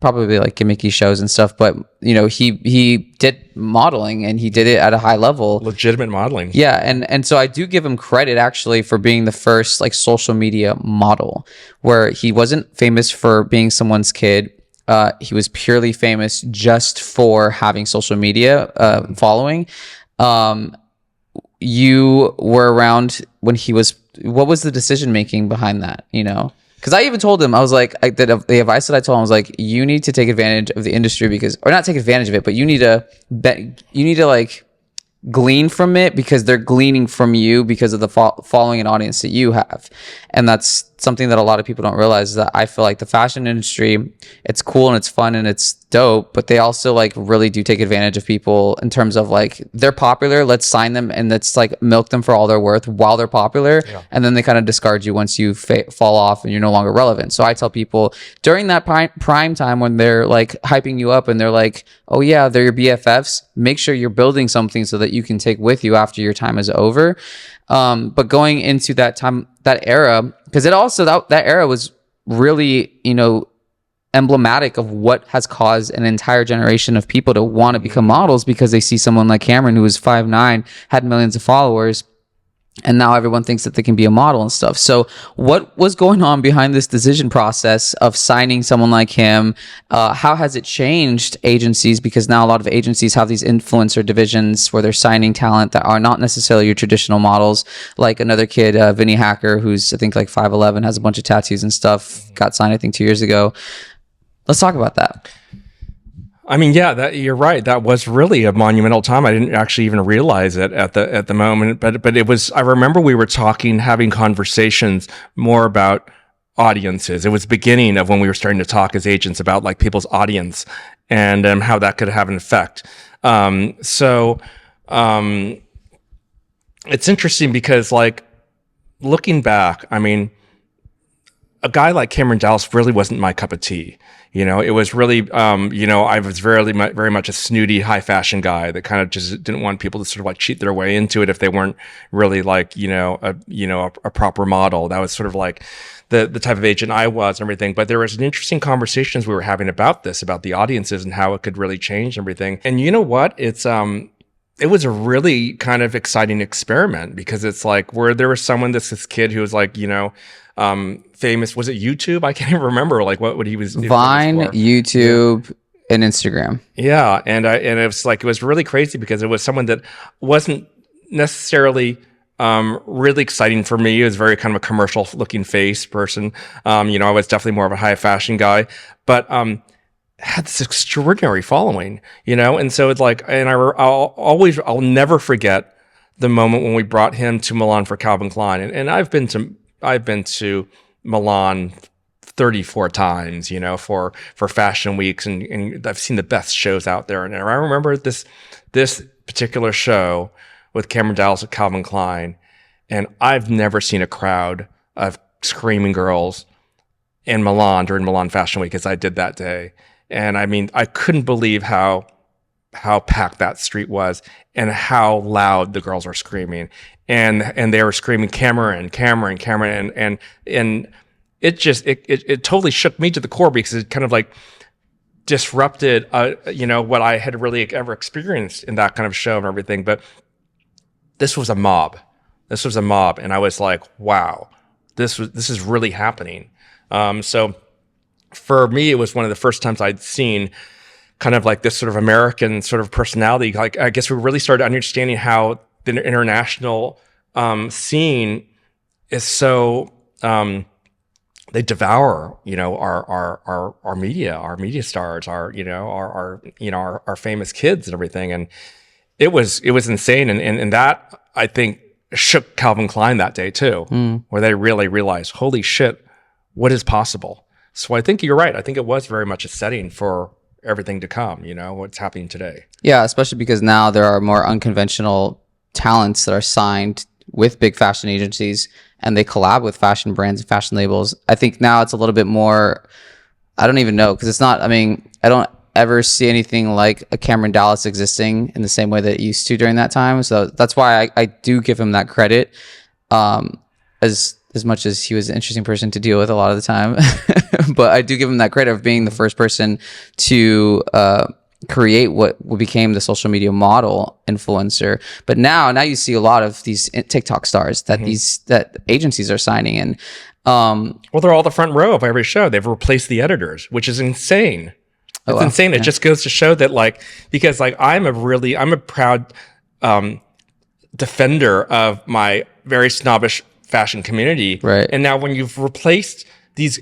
probably like gimmicky shows and stuff, but he did modeling and he did it at a high level, legitimate modeling. Yeah, and so I do give him credit actually for being the first like social media model, where he wasn't famous for being someone's kid. He was purely famous just for having social media following. You were around when he was. What was the decision making behind that? Because I even told him, I was like, the advice that I told him was like, you need to take advantage of the industry or not take advantage of it, but you need to like glean from it, because they're gleaning from you because of the following and audience that you have. And that's something that a lot of people don't realize, is that I feel like the fashion industry, it's cool and it's fun and it's dope, but they also like really do take advantage of people in terms of like, they're popular, let's sign them and let's like milk them for all they're worth while they're popular. Yeah. And then they kind of discard you once you fall off and you're no longer relevant. So I tell people during that prime time when they're like hyping you up and they're like, oh yeah, they're your BFFs, make sure you're building something so that you can take with you after your time is over. But going into that time, that era, because it also, that era was really, emblematic of what has caused an entire generation of people to want to become models, because they see someone like Cameron, who was 5'9", had millions of followers, and now everyone thinks that they can be a model and stuff. So what was going on behind this decision process of signing someone like him? How has it changed agencies? Because now a lot of agencies have these influencer divisions where they're signing talent that are not necessarily your traditional models. Like another kid, Vinny Hacker, who's I think like 5'11", has a bunch of tattoos and stuff, got signed I think 2 years ago. Let's talk about that. I mean, yeah, you're right. That was really a monumental time. I didn't actually even realize it at the moment, but it was. I remember we were having conversations more about audiences. It was the beginning of when we were starting to talk as agents about like people's audience and how that could have an effect. It's interesting because like looking back, I mean, a guy like Cameron Dallas really wasn't my cup of tea. It was really, I was very much a snooty high fashion guy that kind of just didn't want people to sort of like cheat their way into it if they weren't really like, a proper model. That was sort of like the type of agent I was and everything. But there was an interesting conversations we were having about the audiences and how it could really change everything. And you know what? It was a really kind of exciting experiment, because it's like where there was this kid who was like, famous. Was it YouTube? I can't even remember like what he was. Vine, YouTube, and Instagram. Yeah, and it was like, it was really crazy because it was someone that wasn't necessarily really exciting for me. It was very kind of a commercial looking face person. I was definitely more of a high fashion guy, but had this extraordinary following, and so it's like, and I'll never forget the moment when we brought him to Milan for Calvin Klein, and I've been to Milan 34 times, for fashion weeks, and I've seen the best shows out there. And I remember this particular show with Cameron Dallas at Calvin Klein, and I've never seen a crowd of screaming girls in Milan during Milan Fashion Week as I did that day. And I mean, I couldn't believe how packed that street was and how loud the girls were screaming. And they were screaming Cameron, and it totally shook me to the core, because it kind of like disrupted what I had really ever experienced in that kind of show and everything. But this was a mob, and I was like, wow, this is really happening. So for me, it was one of the first times I'd seen kind of like this sort of American sort of personality. Like, I guess we really started understanding how the international scene is so they devour our media stars, our famous kids and everything. it was insane. And that, I think, shook Calvin Klein that day too, where they really realized, holy shit, what is possible? So I think you're right. I think it was very much a setting for everything to come, what's happening today. Yeah, especially because now there are more unconventional talents that are signed with big fashion agencies and they collab with fashion brands and fashion labels. I think now it's a little bit more, I don't even know, because it's not, I mean, I don't ever see anything like a Cameron Dallas existing in the same way that it used to during that time. So that's why I do give him that credit, as much as he was an interesting person to deal with a lot of the time. But I do give him that credit of being the first person to create what became the social media model influencer. But now you see a lot of these TikTok stars that that agencies are signing in. Well, they're all the front row of every show. They've replaced the editors, which is insane. It's insane. It just goes to show that, because I'm a proud defender of my very snobbish fashion community. Right. And now when you've replaced these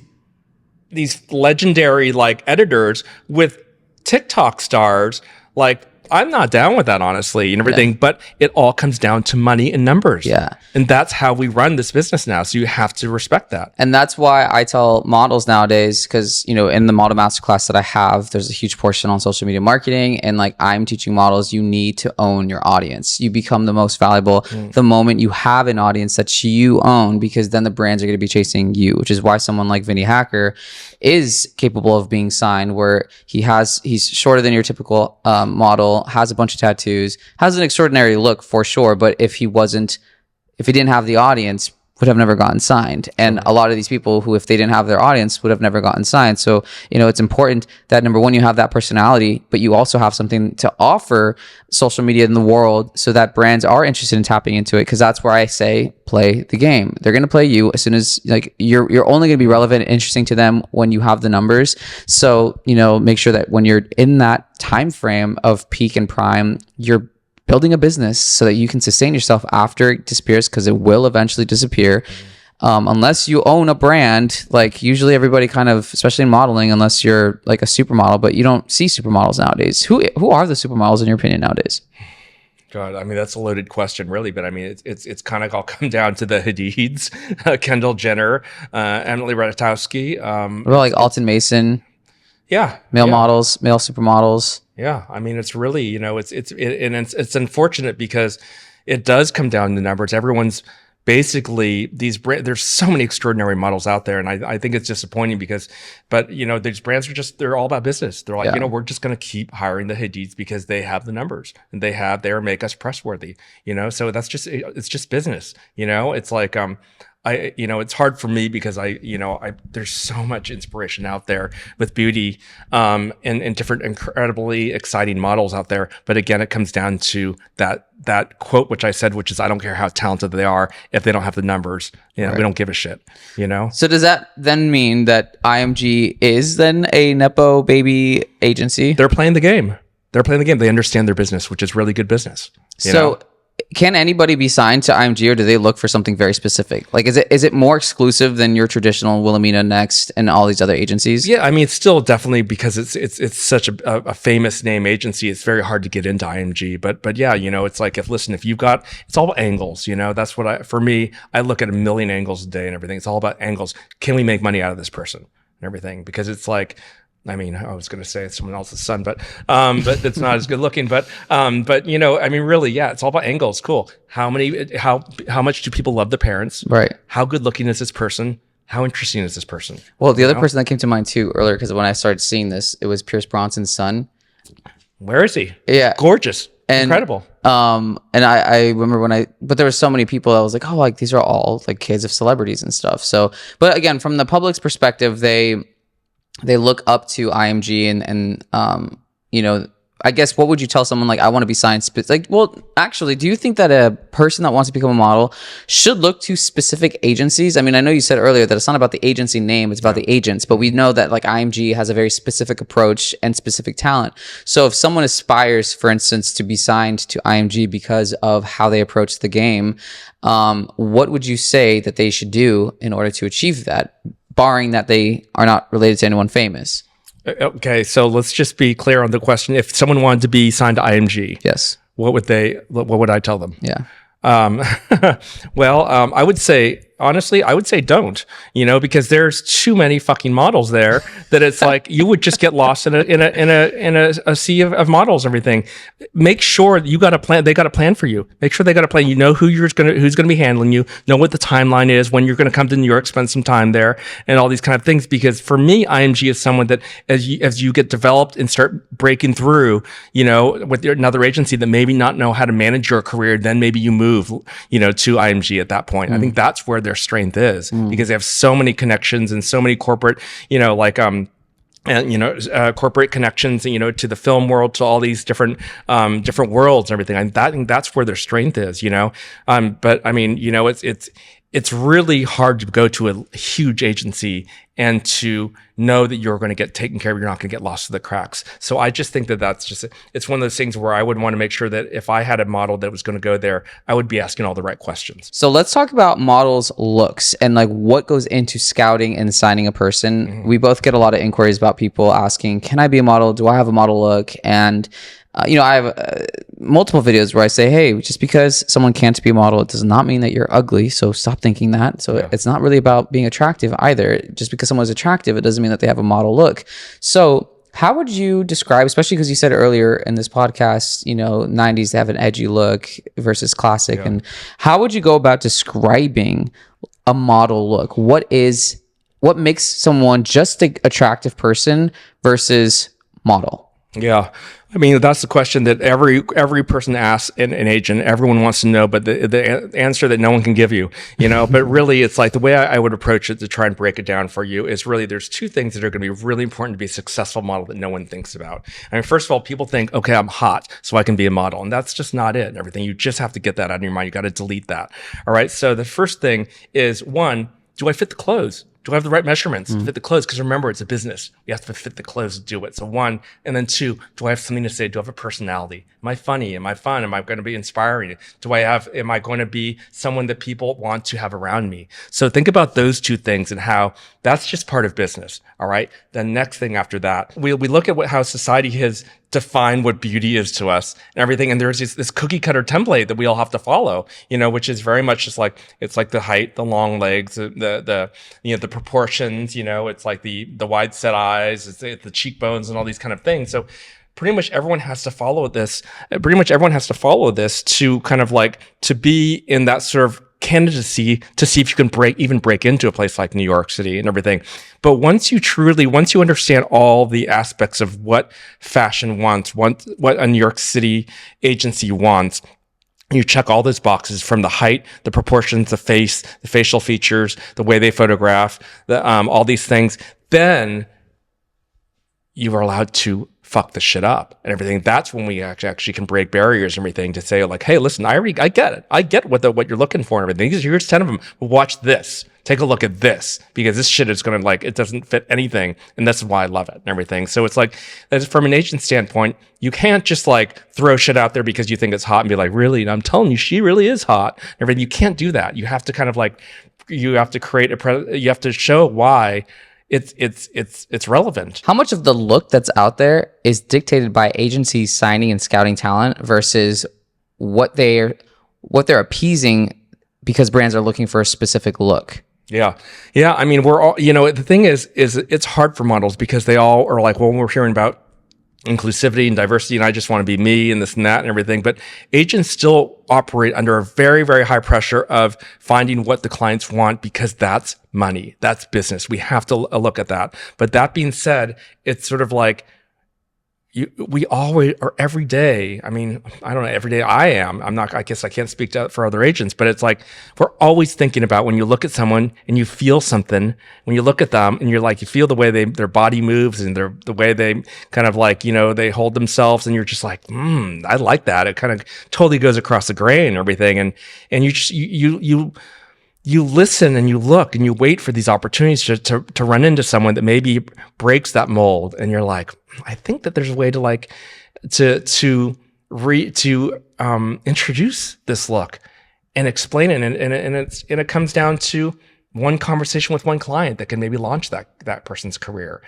legendary editors with TikTok stars, I'm not down with that, honestly, and everything, but it all comes down to money and numbers. Yeah. And that's how we run this business now. So you have to respect that. And that's why I tell models nowadays, because, in the model masterclass that I have, there's a huge portion on social media marketing. And I'm teaching models, you need to own your audience. You become the most valuable the moment you have an audience that you own, because then the brands are going to be chasing you, which is why someone like Vinny Hacker is capable of being signed, where he's shorter than your typical model, has a bunch of tattoos, has an extraordinary look for sure, but if he didn't have the audience, would have never gotten signed. And a lot of these people who, if they didn't have their audience, would have never gotten signed. So, it's important that, number one, you have that personality, but you also have something to offer social media in the world so that brands are interested in tapping into it. Because that's where I say, play the game. They're going to play you as soon as you're only going to be relevant and interesting to them when you have the numbers. So, make sure that when you're in that time frame of peak and prime, you're building a business so that you can sustain yourself after it disappears, because it will eventually disappear. Unless you own a brand, usually everybody kind of, especially in modeling, unless you're a supermodel, but you don't see supermodels nowadays. Who are the supermodels in your opinion nowadays? God, I mean, that's a loaded question, really. But I mean, it's kind of all come down to the Hadids, Kendall Jenner, Emily Ratajkowski. What about Alton Mason? Yeah, male models, male supermodels. Yeah, I mean, it's really, it's unfortunate because it does come down to numbers. Everyone's basically there's so many extraordinary models out there, and I think it's disappointing these brands are they're all about business. They're we're just going to keep hiring the Hadids because they have the numbers and they make us pressworthy. So it's just business. It's it's hard for me because there's so much inspiration out there with beauty, and different incredibly exciting models out there. But again, it comes down to that quote, which I said, which is, I don't care how talented they are, if they don't have the numbers, we don't give a shit, So does that then mean that IMG is then a Nepo baby agency? They're playing the game. They understand their business, which is really good business. Can anybody be signed to IMG, or do they look for something very specific? Is it more exclusive than your traditional Wilhelmina, Next, and all these other agencies? Yeah, I mean, it's still definitely, because it's such a famous name agency. It's very hard to get into IMG. But yeah, it's if you've got, it's all about angles. That's what I look at a million angles a day and everything. It's all about angles. Can we make money out of this person and everything? Because it's I mean, I was going to say it's someone else's son, but it's not as good looking. But I mean, really, yeah, it's all about angles. Cool. How much do people love the parents? Right. How good looking is this person? How interesting is this person? Well, the other person that came to mind too earlier, because when I started seeing this, it was Pierce Bronson's son. Where is he? Yeah. Gorgeous. Incredible. And I remember but there were so many people that was these are all kids of celebrities and stuff. So, but again, from the public's perspective, they look up to IMG and I guess, what would you tell someone I want to be signed? Well, actually, do you think that a person that wants to become a model should look to specific agencies? I mean, I know you said earlier that it's not about the agency name, it's about the agents, but we know that IMG has a very specific approach and specific talent. So if someone aspires, for instance, to be signed to IMG because of how they approach the game, what would you say that they should do in order to achieve that, barring that they are not related to anyone famous? Okay, so let's just be clear on the question. If someone wanted to be signed to IMG, yes, what would I tell them? Yeah. Um, I would say, honestly, I would say don't, because there's too many fucking models there that it's like you would just get lost in a sea of models and everything. Make sure you got a plan. They got a plan for you. Make sure they got a plan. You know who's going to be handling you, know what the timeline is, when you're going to come to New York, spend some time there, and all these kind of things. Because for me, IMG is someone that as you get developed and start breaking through, with another agency that maybe not know how to manage your career, then maybe you move, to IMG at that point. I think that's where their strength is, because they have so many connections and so many corporate, corporate connections, to the film world, to all these different worlds and everything. I think that's where their strength is, but I mean, it's really hard to go to a huge agency and to know that you're going to get taken care of. You're not going to get lost in the cracks. So I just think it's one of those things where I would want to make sure that if I had a model that was going to go there, I would be asking all the right questions. So let's talk about models' looks and like what goes into scouting and signing a person. Mm-hmm. We both get a lot of inquiries about people asking, can I be a model? Do I have a model look? And I have multiple videos where I say, hey, just because someone can't be a model, it does not mean that you're ugly. So stop thinking that. So It's not really about being attractive either. Just because someone's attractive, it doesn't mean that they have a model look. So how would you describe, especially because you said earlier in this podcast, 90s, they have an edgy look versus classic. Yeah. And how would you go about describing a model look? What makes someone just an attractive person versus model? Yeah. I mean, that's the question that every person asks an agent. Everyone wants to know, but the answer that no one can give you, but really it's like the way I would approach it to try and break it down for you is really there's two things that are going to be really important to be a successful model that no one thinks about. I mean, first of all, people think, okay, I'm hot, so I can be a model. And that's just not it and everything. You just have to get that out of your mind. You got to delete that. All right. So the first thing is, one, do I fit the clothes? Do I have the right measurements to fit the clothes? Because remember, it's a business. You have to fit the clothes to do it. So one, and then two, do I have something to say? Do I have a personality? Am I funny? Am I fun? Am I going to be inspiring? Am I going to be someone that people want to have around me? So think about those two things and how that's just part of business. All right. The next thing after that, we look at how society has defined what beauty is to us and everything. And there's this cookie cutter template that we all have to follow, which is very much just like, it's like the height, the long legs, the proportions, it's like the wide set eyes, it's the cheekbones and all these kind of things. So pretty much everyone has to follow this. To kind of like to be in that sort of candidacy to see if you can break into a place like New York City and everything. But once you understand all the aspects of what fashion wants, what a New York City agency wants, you check all those boxes from the height, the proportions, the face, the facial features, the way they photograph, all these things, then you are allowed to fuck the shit up and everything. That's when we actually can break barriers and everything to say like, hey, listen, I get it. I get what you're looking for and everything. Here's 10 of them. Watch this. Take a look at this because this shit is going to it doesn't fit anything. And that's why I love it and everything. So it's like, from an agent standpoint, you can't just throw shit out there because you think it's hot and be like, really? And I'm telling you, she really is hot and everything. You can't do that. You have to kind of you have to you have to show why it's relevant. How much of the look that's out there is dictated by agencies signing and scouting talent versus what they're appeasing because brands are looking for a specific look? Yeah. I mean, we're all, the thing is it's hard for models because they all are like, well, we're hearing about inclusivity and diversity and I just want to be me and this and that and everything. But agents still operate under a very, very high pressure of finding what the clients want because that's money. That's business. We have to look at that. But that being said, it's sort of like, we always are every day. I mean, I don't know, every day I guess I can't speak for other agents, but it's like, we're always thinking about when you look at someone and you feel something, when you look at them and you're like, you feel the way their body moves and the way they kind of they hold themselves and you're just like, I like that. It kind of totally goes across the grain and everything. And you listen and you look and you wait for these opportunities to run into someone that maybe breaks that mold. And you're like, I think that there's a way to introduce this look and explain it. And it comes down to one conversation with one client that can maybe launch that person's career,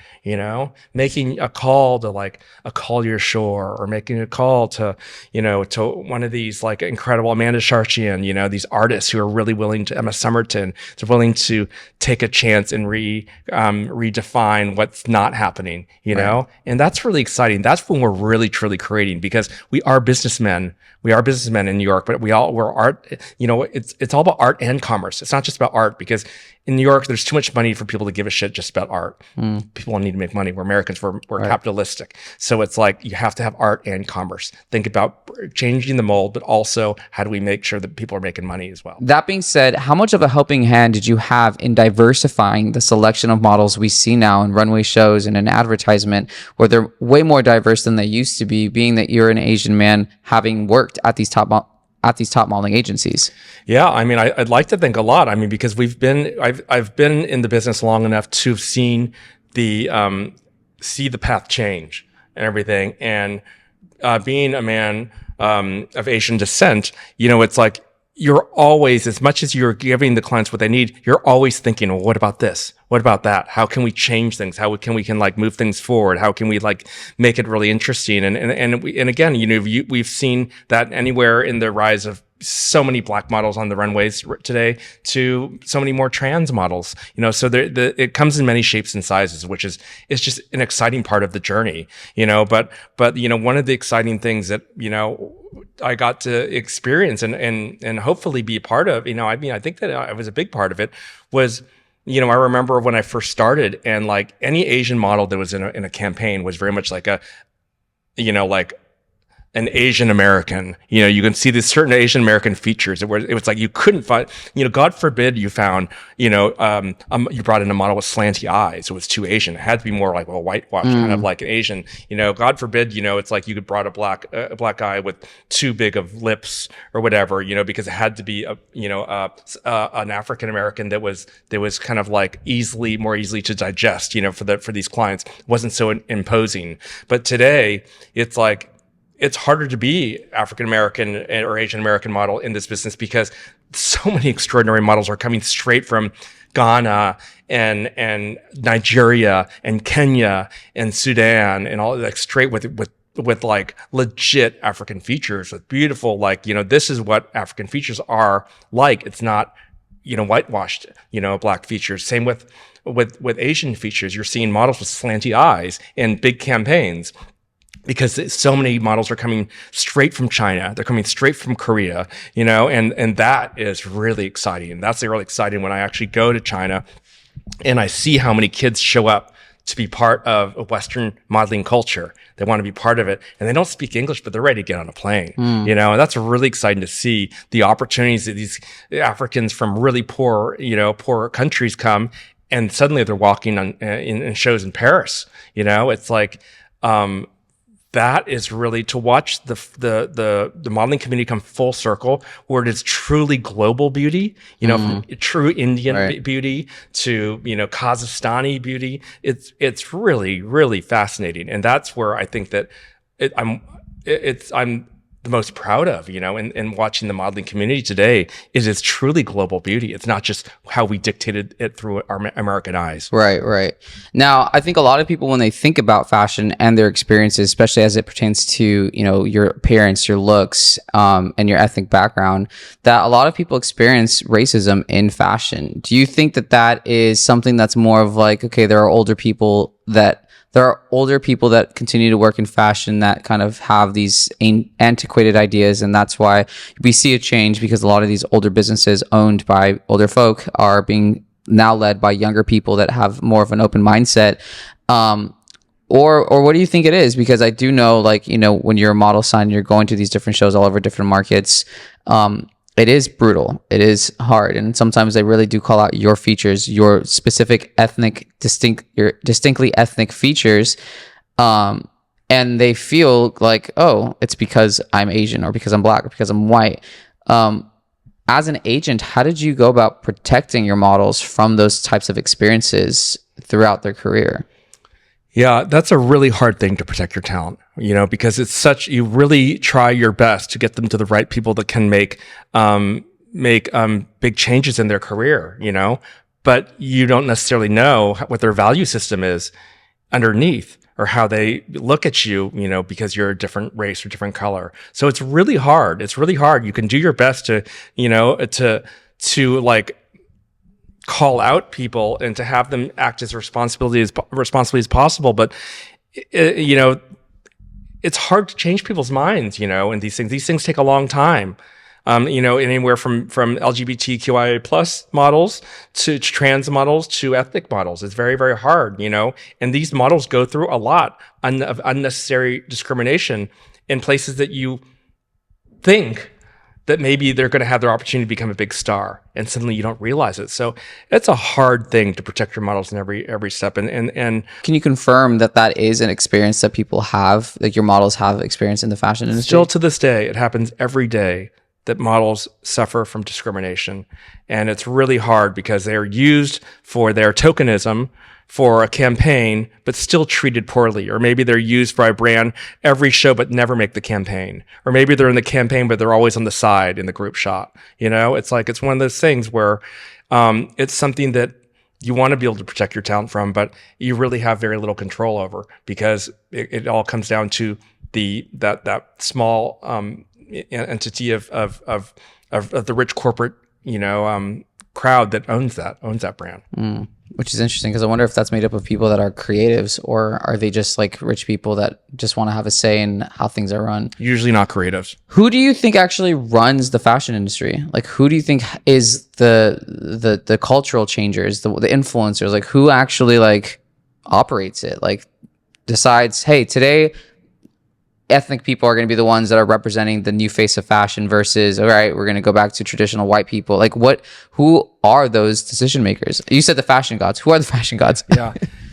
making a call to like a Collier Shore, or making a call to, to one of these like incredible Amanda Sharchian, these artists who are really willing to, Emma Summerton, they're willing to take a chance and redefine what's not happening, Right. and that's really exciting. That's when we're really truly creating, because we are businessmen. We are businessmen in New York, but we're art. It's all about art and commerce. It's not just about art, because in New York, there's too much money for people to give a shit just about art. People need to make money. We're Americans. We're Right. capitalistic. So it's like you have to have art and commerce. Think about changing the mold, but also how do we make sure that people are making money as well? That being said, how much of a helping hand did you have in diversifying the selection of models we see now in runway shows and in advertisement, where they're way more diverse than they used to be, being that you're an Asian man having worked at these top modeling agencies? Yeah, I mean, I'd like to think a lot. I mean, because I've been in the business long enough to have seen the path change and everything. And being a man of Asian descent, it's like you're always, as much as you're giving the clients what they need, you're always thinking, well, what about this? What about that? How can we change things? How can we like move things forward? How can we like make it really interesting? And again, we've seen that anywhere in the rise of so many black models on the runways today to so many more trans models, so it comes in many shapes and sizes, which is just an exciting part of the journey, but one of the exciting things that, I got to experience and hopefully be a part of, I think that I was a big part of it was, I remember when I first started, and like any Asian model that was in a campaign was very much like like an Asian American. You can see these certain Asian American features where it was like you couldn't find, God forbid you found, you brought in a model with slanty eyes. It was too Asian. It had to be more like a whitewash, kind of like an Asian. God forbid, it's like you could brought a black guy with too big of lips or whatever, because it had to be an African American that was kind of like more easily to digest, for these clients. It wasn't so imposing. But today it's like, it's harder to be African American or Asian American model in this business, because so many extraordinary models are coming straight from Ghana and Nigeria and Kenya and Sudan, and all like straight with like legit African features, with beautiful, like, this is what African features are like. It's not, whitewashed, black features. Same with Asian features. You're seeing models with slanty eyes and big campaigns, because so many models are coming straight from China. They're coming straight from Korea, and that is really exciting. And that's really exciting when I actually go to China and I see how many kids show up to be part of a Western modeling culture. They want to be part of it, and they don't speak English, but they're ready to get on a plane, and that's really exciting to see the opportunities that these Africans from really poor countries come, and suddenly they're walking on in shows in Paris. It's like, that is really to watch the modeling community come full circle, where it is truly global beauty, from true Indian beauty to, Kazakhstani beauty. It's really, really fascinating. And that's where I think that I'm the most proud of, in watching the modeling community today. It is truly global beauty. It's not just how we dictated it through our American eyes. Right. Now, I think a lot of people, when they think about fashion and their experiences, especially as it pertains to, your appearance, your looks, and your ethnic background, that a lot of people experience racism in fashion. Do you think that is something that's more of like, okay, there are older people that continue to work in fashion that kind of have these antiquated ideas, and that's why we see a change, because a lot of these older businesses owned by older folk are being now led by younger people that have more of an open mindset? Or what do you think it is? Because I do know, like, when you're a model sign, you're going to these different shows all over different markets. It is brutal. It is hard. And sometimes they really do call out your features, your specific your distinctly ethnic features. And they feel like, oh, it's because I'm Asian, or because I'm black, or because I'm white. As an agent, how did you go about protecting your models from those types of experiences throughout their career? Yeah, that's a really hard thing to protect your talent, because you really try your best to get them to the right people that can make big changes in their career, but you don't necessarily know what their value system is underneath, or how they look at you, because you're a different race or different color. So it's really hard. It's really hard. You can do your best to, to like call out people and to have them act as responsibly as possible. But, it's hard to change people's minds, and these things take a long time. Anywhere from LGBTQIA plus models to trans models to ethnic models. It's very, very hard, and these models go through a lot of unnecessary discrimination in places that you think that maybe they're going to have their opportunity to become a big star, and suddenly you don't realize it. So it's a hard thing to protect your models in every step. And can you confirm that is an experience that people have, like your models have experience in the fashion industry? Still to this day, it happens every day that models suffer from discrimination. And it's really hard because they are used for their tokenism for a campaign, but still treated poorly. Or maybe they're used by a brand every show, but never make the campaign. Or maybe they're in the campaign, but they're always on the side in the group shot. It's one of those things where it's something that you want to be able to protect your talent from, but you really have very little control over, because it all comes down to that small entity of the rich corporate, crowd that owns that brand. Which is interesting, because I wonder if that's made up of people that are creatives, or are they just like rich people that just want to have a say in how things are run? Usually not creatives. Who do you think actually runs the fashion industry? Like, who do you think is the cultural changers, the influencers? Like, who actually like operates it? Like, decides, hey, today ethnic people are going to be the ones that are representing the new face of fashion versus, all right, we're going to go back to traditional white people. Like, who are those decision makers? You said the fashion gods. Who are the fashion gods?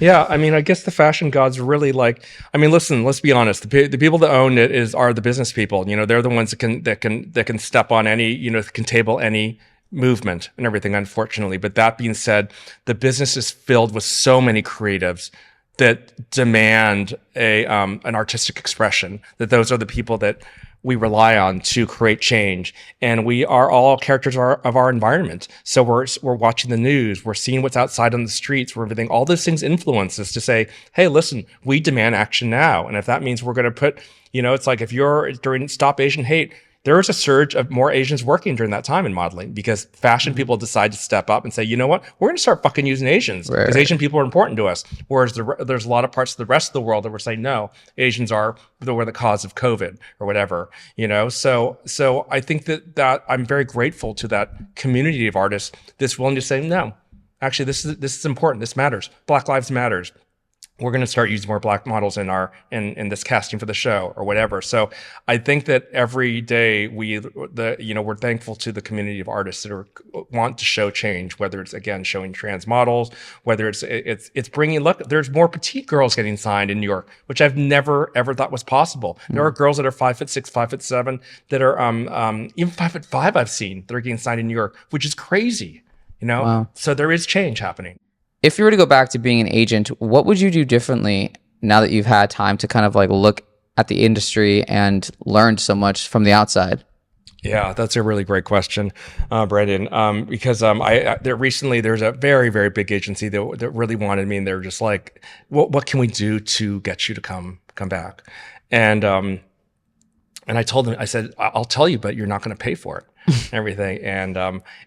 Yeah. I mean, I guess the fashion gods really listen, let's be honest. The people that own it are the business people. They're the ones that can step on any, can table any movement and everything, unfortunately. But that being said, the business is filled with so many creatives that demand an artistic expression, that those are the people that we rely on to create change. And we are all characters of our environment. So we're watching the news, we're seeing what's outside on the streets, we're everything. All those things influence us to say, hey, listen, we demand action now. And if that means we're going to put, it's like if you're during Stop Asian Hate, there was a surge of more Asians working during that time in modeling, because fashion people decide to step up and say, you know what, we're going to start fucking using Asians because Asian people are important to us. Whereas there's a lot of parts of the rest of the world that were saying, no, Asians were the cause of COVID or whatever, So I think that I'm very grateful to that community of artists that's willing to say, no, actually, this is important. This matters. Black Lives Matters. We're going to start using more black models in this casting for the show or whatever. So I think that every day we're thankful to the community of artists that want to show change, whether it's, again, showing trans models, whether it's bringing, look, there's more petite girls getting signed in New York, which I've never ever thought was possible. There are girls that are 5'6", 5'7", that are even 5'5" I've seen that are getting signed in New York, which is crazy, Wow. So there is change happening. If you were to go back to being an agent, what would you do differently now that you've had time to kind of like look at the industry and learned so much from the outside? Yeah, that's a really great question, Brandon. Because recently there's a very, very big agency that really wanted me, and they were just like, "What can we do to get you to come back?" And I told them, I said, "I'll tell you, but you're not going to pay for it." And everything. And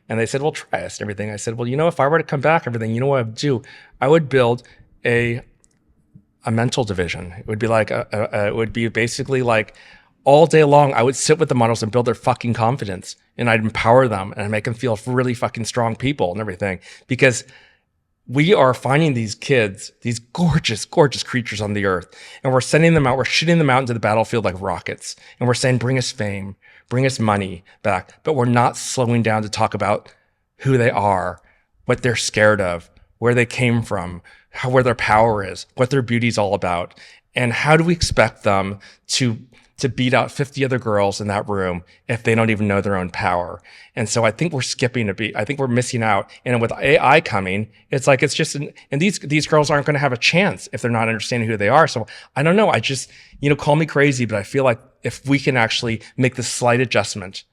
they said, well, try us and everything. I said, well, if I were to come back, everything, you know what I would do? I would build a mental division. It would be like, it would be basically like all day long, I would sit with the models and build their fucking confidence, and I'd empower them and I'd make them feel really fucking strong people and everything, because we are finding these kids, these gorgeous, gorgeous creatures on the earth, and we're sending them out, we're shooting them out into the battlefield like rockets. And we're saying, bring us fame, bring us money back. But we're not slowing down to talk about who they are, what they're scared of, where they came from, where their power is, what their beauty's all about. And how do we expect them to beat out 50 other girls in that room if they don't even know their own power? And so I think we're skipping a beat. I think we're missing out. And with AI coming, it's like, it's just, and these girls aren't going to have a chance if they're not understanding who they are. So I don't know. I just, call me crazy, but I feel like if we can actually make this slight adjustment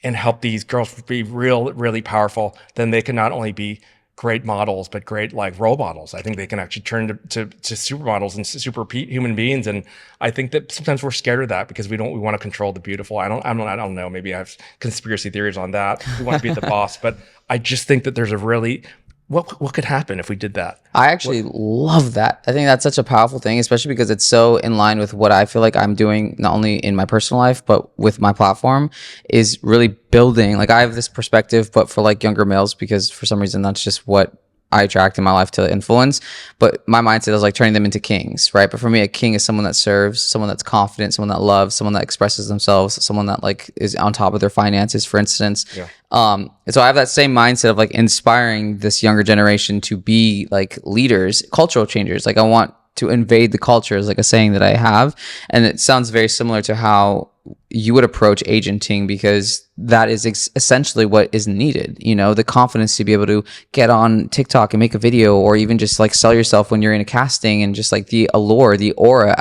and help these girls be really powerful, then they can not only be great models, but great like role models. I think they can actually turn to supermodels and human beings. And I think that sometimes we're scared of that because we want to control the beautiful. I don't know. Maybe I have conspiracy theories on that. We want to be the boss, but I just think that there's a really, what could happen if we did that? I actually love that. I think that's such a powerful thing, especially because it's so in line with what I feel like I'm doing, not only in my personal life, but with my platform, is really building. Like I have this perspective, but for like younger males, because for some reason that's just what I attract in my life to influence. But my mindset is like turning them into kings, right? But for me, a king is someone that serves, someone that's confident, someone that loves, someone that expresses themselves, someone that like is on top of their finances, for instance. Yeah. And so I have that same mindset of like inspiring this younger generation to be like leaders, cultural changers. Like I want to invade the culture is like a saying that I have. And it sounds very similar to how you would approach agenting, because that is essentially what is needed. You know, the confidence to be able to get on TikTok and make a video, or even just like sell yourself when you're in a casting, and just like the allure, the aura,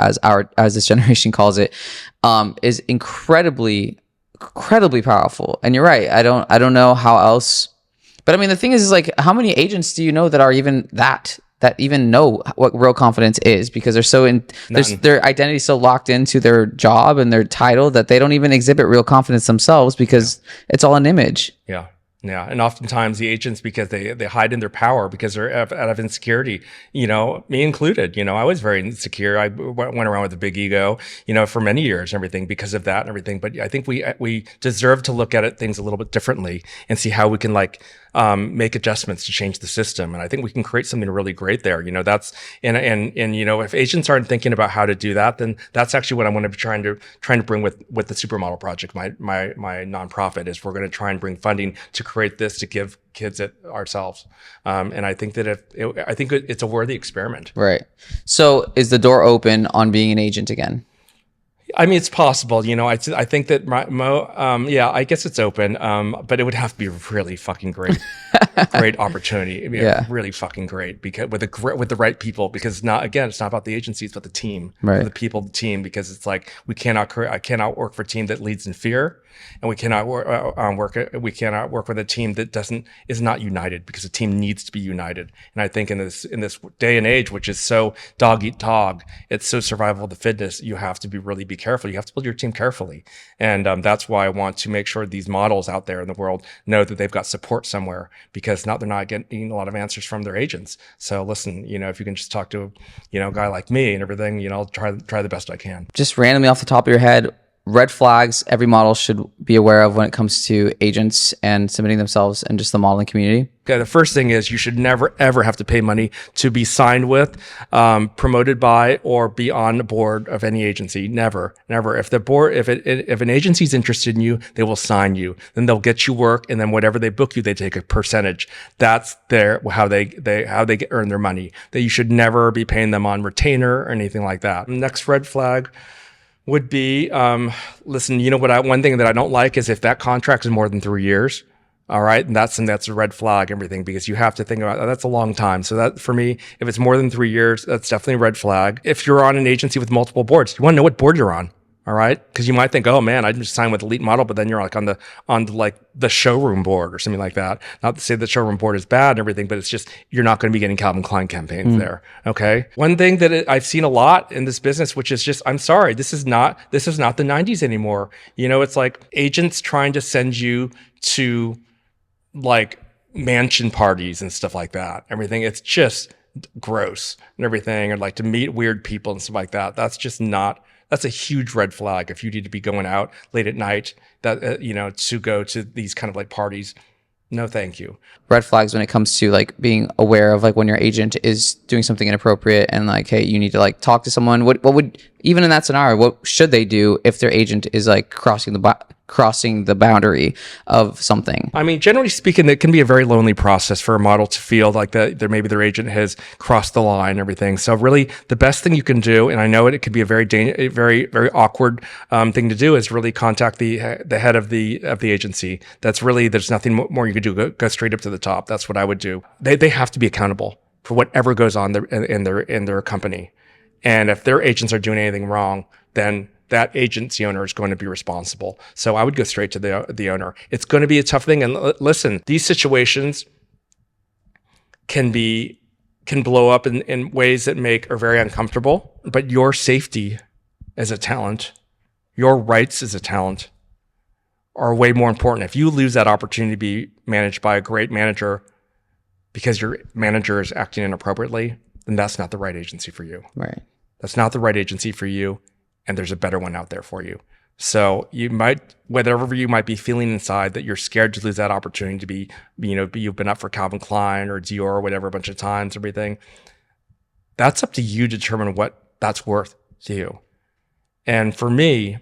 as this generation calls it, is incredibly powerful. And you're right. I don't know how else, but I mean, the thing is like, how many agents do you know that are even that even know what real confidence is, because they're so their identity is so locked into their job and their title that they don't even exhibit real confidence themselves, because it's all an image. Yeah. Yeah. And oftentimes the agents, because they hide in their power because they're out of insecurity, you know, me included. You know, I was very insecure. I went around with a big ego, you know, for many years and everything because of that and everything. But I think we deserve to look at things a little bit differently and see how we can like make adjustments to change the system. And I think we can create something really great there. You know, that's, and, you know, if agents aren't thinking about how to do that, then that's actually what I'm going to be trying to bring with the Supermodel Project, my nonprofit, is we're going to try and bring funding to create this, to give kids it ourselves. And I think that I think it's a worthy experiment. Right. So is the door open on being an agent again? I mean, it's possible, you know. I think that yeah, I guess it's open, but it would have to be really fucking great, great opportunity. I mean, really fucking great, because with the right people. Because it's not about the agency, it's about the team, right? The people, the team. Because it's like I cannot work for a team that leads in fear, and we cannot work with a team that is not united, because a team needs to be united. And I think in this day and age, which is so dog eat dog, it's so survival of the fittest, you have to be careful. You have to build your team carefully. And that's why I want to make sure these models out there in the world know that they've got support somewhere, because they're not getting a lot of answers from their agents. So listen, you know, if you can just talk to, you know, a guy like me and everything, you know, I'll try the best I can. Just randomly off the top of your head, red flags every model should be aware of when it comes to agents and submitting themselves and just the modeling community? Okay, the first thing is you should never, ever have to pay money to be signed with, promoted by, or be on the board of any agency. Never. If the board, if an agency's interested in you, they will sign you. Then they'll get you work, and then whatever they book you, they take a percentage. That's how they earn their money. That you should never be paying them on retainer or anything like that. Next red flag would be, listen, you know what? One thing that I don't like is if that contract is more than 3 years. All right. And that's a red flag, everything, because you have to think about that's a long time. So that, for me, if it's more than 3 years, that's definitely a red flag. If you're on an agency with multiple boards, you want to know what board you're on. All right. Because you might think, oh man, I just signed with Elite Model, but then you're like on like the showroom board or something like that. Not to say the showroom board is bad and everything, but it's just, you're not going to be getting Calvin Klein campaigns there. Okay. One thing that I've seen a lot in this business, which is just, I'm sorry, this is not the 90s anymore. You know, it's like agents trying to send you to like mansion parties and stuff like that. Everything. It's just gross and everything, or like to meet weird people and stuff like that. That's a huge red flag if you need to be going out late at night, that you know, to go to these kind of like parties. No, thank you. Red flags when it comes to like being aware of like when your agent is doing something inappropriate, and like, hey, you need to like talk to someone. What would, even in that scenario, what should they do if their agent is like crossing the boundary of something? I mean, generally speaking, it can be a very lonely process for a model to feel like that maybe their agent has crossed the line and everything. So really, the best thing you can do, and I know it could be a very very awkward thing to do, is really contact the head of the agency. There's nothing more you could do. Go straight up to the top. That's what I would do. They have to be accountable for whatever goes on in their company, and if their agents are doing anything wrong, then that agency owner is going to be responsible. So I would go straight to the owner. It's going to be a tough thing. And listen, these situations can blow up in ways that are very uncomfortable, but your safety as a talent, your rights as a talent are way more important. If you lose that opportunity to be managed by a great manager because your manager is acting inappropriately, then that's not the right agency for you. Right. That's not the right agency for you, and there's a better one out there for you. So you might, whatever you might be feeling inside, that you're scared to lose that opportunity to be, you've been up for Calvin Klein or Dior or whatever a bunch of times, everything. That's up to you to determine what that's worth to you. And for me,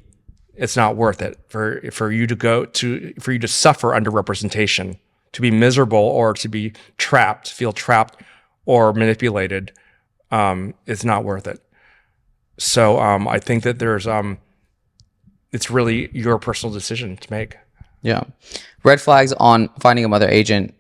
it's not worth it for you to suffer underrepresentation, to be miserable or to be feel trapped or manipulated. It's not worth it. So I think that it's really your personal decision to make. Yeah. Red flags on finding a mother agent.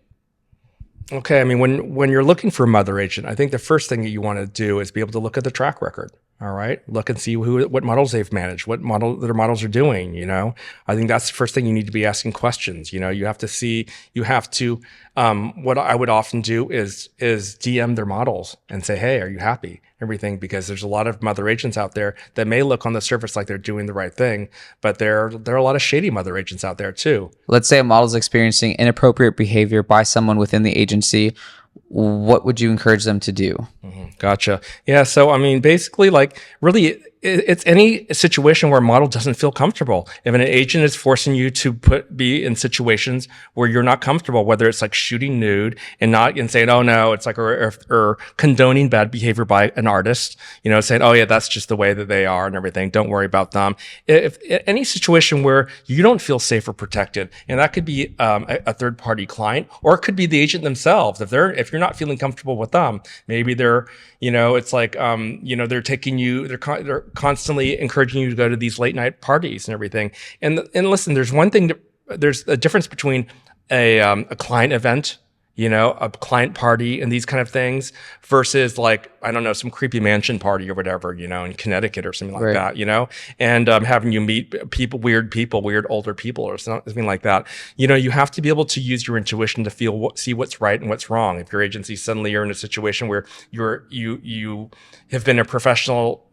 Okay. I mean, when you're looking for a mother agent, I think the first thing that you want to do is be able to look at the track record. All right. Look and see what models they've managed, what their models are doing. I think that's the first thing you need to be asking questions. You have to what I would often do is DM their models and say, hey, are you happy? Everything, because there's a lot of mother agents out there that may look on the surface like they're doing the right thing, but there are a lot of shady mother agents out there too. Let's say a model is experiencing inappropriate behavior by someone within the agency. What would you encourage them to do? Mm-hmm. Gotcha. Yeah. So, I mean, basically, really, it's any situation where a model doesn't feel comfortable. If an agent is forcing you to be in situations where you're not comfortable, whether it's like shooting nude and saying, oh no, it's like, or condoning bad behavior by an artist, saying, oh yeah, that's just the way that they are and everything. Don't worry about them. If any situation where you don't feel safe or protected, and that could be a third party client, or it could be the agent themselves. If you're not feeling comfortable with them, maybe they're, it's like, they're taking you, they're constantly encouraging you to go to these late night parties and everything. And listen, there's a difference between a client event, a client party and these kind of things versus like, I don't know, some creepy mansion party or whatever, in Connecticut or something like that, and having you meet weird older people or something like that. You have to be able to use your intuition to see what's right and what's wrong. If your agency suddenly you're in a situation where you have been a professional